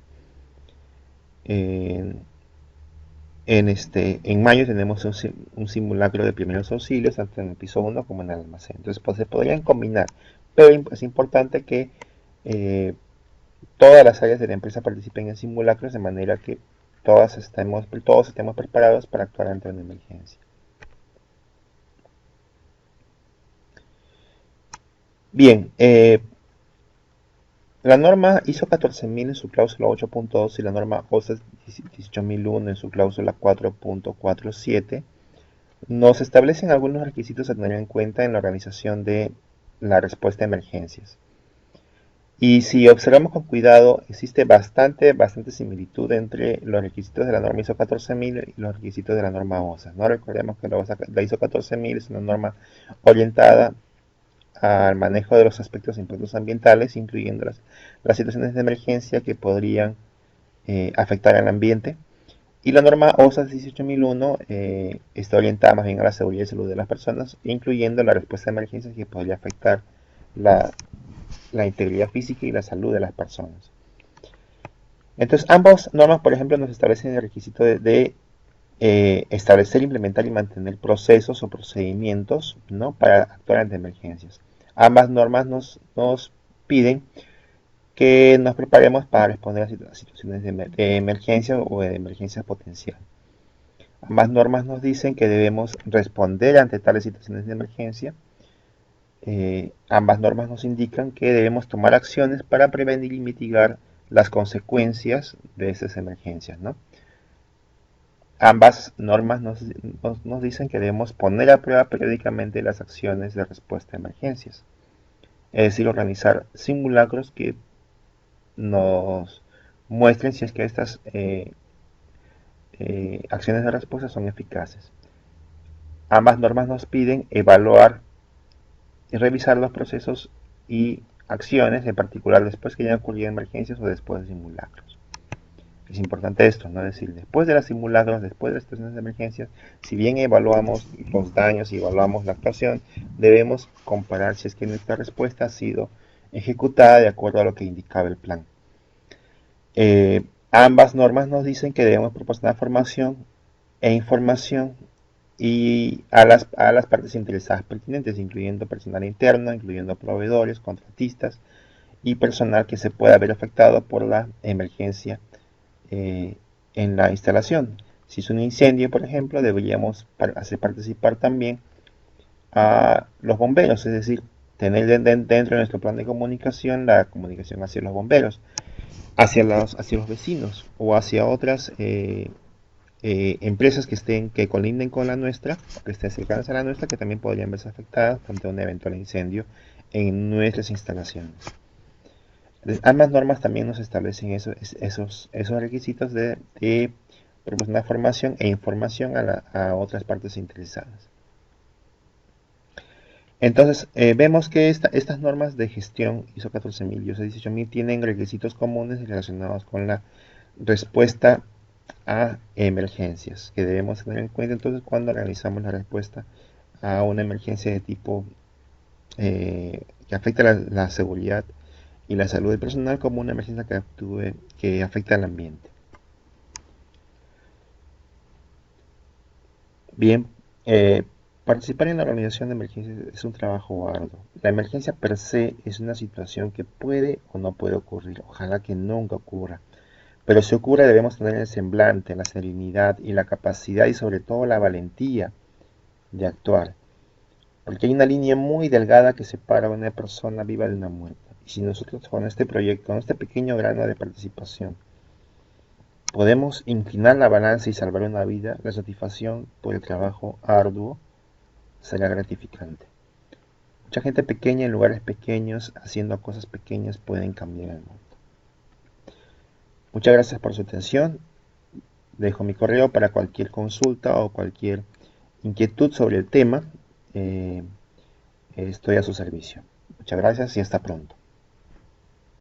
En, en mayo tenemos un simulacro de primeros auxilios, tanto en el piso 1 como en el almacén. Entonces pues, se podrían combinar, pero es importante que todas las áreas de la empresa participen en simulacros de manera que todos estemos preparados para actuar ante una emergencia. Bien, la norma ISO 14000 en su cláusula 8.2 y la norma OSA 18001 en su cláusula 4.47 nos establecen algunos requisitos a tener en cuenta en la organización de la respuesta a emergencias. Y si observamos con cuidado, existe bastante similitud entre los requisitos de la norma ISO 14000 y los requisitos de la norma OSA. No recordemos que la ISO 14000 es una norma orientada al manejo de los aspectos de impactos ambientales, incluyendo las situaciones de emergencia que podrían afectar al ambiente, Y la norma OSA 18001 está orientada más bien a la seguridad y salud de las personas, incluyendo la respuesta a emergencias que podría afectar la, la integridad física y la salud de las personas. Entonces, ambas normas, por ejemplo, nos establecen el requisito de establecer, implementar y mantener procesos o procedimientos, ¿no?, para actuar ante emergencias. Ambas normas nos piden que nos preparemos para responder a situaciones de emergencia o de emergencia potencial. Ambas normas nos dicen que debemos responder ante tales situaciones de emergencia. Ambas normas nos indican que debemos tomar acciones para prevenir y mitigar las consecuencias de esas emergencias, ¿no? Ambas normas nos dicen que debemos poner a prueba periódicamente las acciones de respuesta a emergencias, es decir, organizar simulacros que nos muestren si es que estas acciones de respuesta son eficaces. Ambas normas nos piden evaluar y revisar los procesos y acciones, en particular después que hayan ocurrido emergencias o después de simulacros. Es importante esto, ¿no? Es decir, después de los simulacros, después de las situaciones de emergencias, si bien evaluamos los daños y evaluamos la actuación, debemos comparar si es que nuestra respuesta ha sido ejecutada de acuerdo a lo que indicaba el plan. Ambas normas nos dicen que debemos proporcionar formación e información y a las partes interesadas pertinentes, incluyendo personal interno, incluyendo proveedores, contratistas y personal que se pueda ver afectado por la emergencia en la instalación. Si es un incendio, por ejemplo, deberíamos hacer participar también a los bomberos, es decir, tener dentro de nuestro plan de comunicación la comunicación hacia los bomberos, hacia los vecinos o hacia otras empresas que colinden con la nuestra, que estén cercanas a la nuestra, que también podrían verse afectadas ante un eventual incendio en nuestras instalaciones. Entonces, ambas normas también nos establecen esos requisitos de proporcionar formación e información a otras partes interesadas. Entonces, vemos que estas normas de gestión ISO 14000 y ISO 18000 tienen requisitos comunes relacionados con la respuesta a emergencias que debemos tener en cuenta entonces cuando realizamos la respuesta a una emergencia de tipo que afecta la seguridad y la salud del personal, como una emergencia que afecta al ambiente. Bien, participar en la organización de emergencias es un trabajo arduo. La emergencia per se es una situación que puede o no puede ocurrir, ojalá que nunca ocurra. Pero si ocurre debemos tener el semblante, la serenidad y la capacidad y sobre todo la valentía de actuar. Porque hay una línea muy delgada que separa a una persona viva de una muerta. Y si nosotros con este proyecto, con este pequeño grano de participación, podemos inclinar la balanza y salvar una vida, la satisfacción por el trabajo arduo será gratificante. Mucha gente pequeña en lugares pequeños, haciendo cosas pequeñas, pueden cambiar el mundo. Muchas gracias por su atención. Dejo mi correo para cualquier consulta o cualquier inquietud sobre el tema. Estoy a su servicio. Muchas gracias y hasta pronto.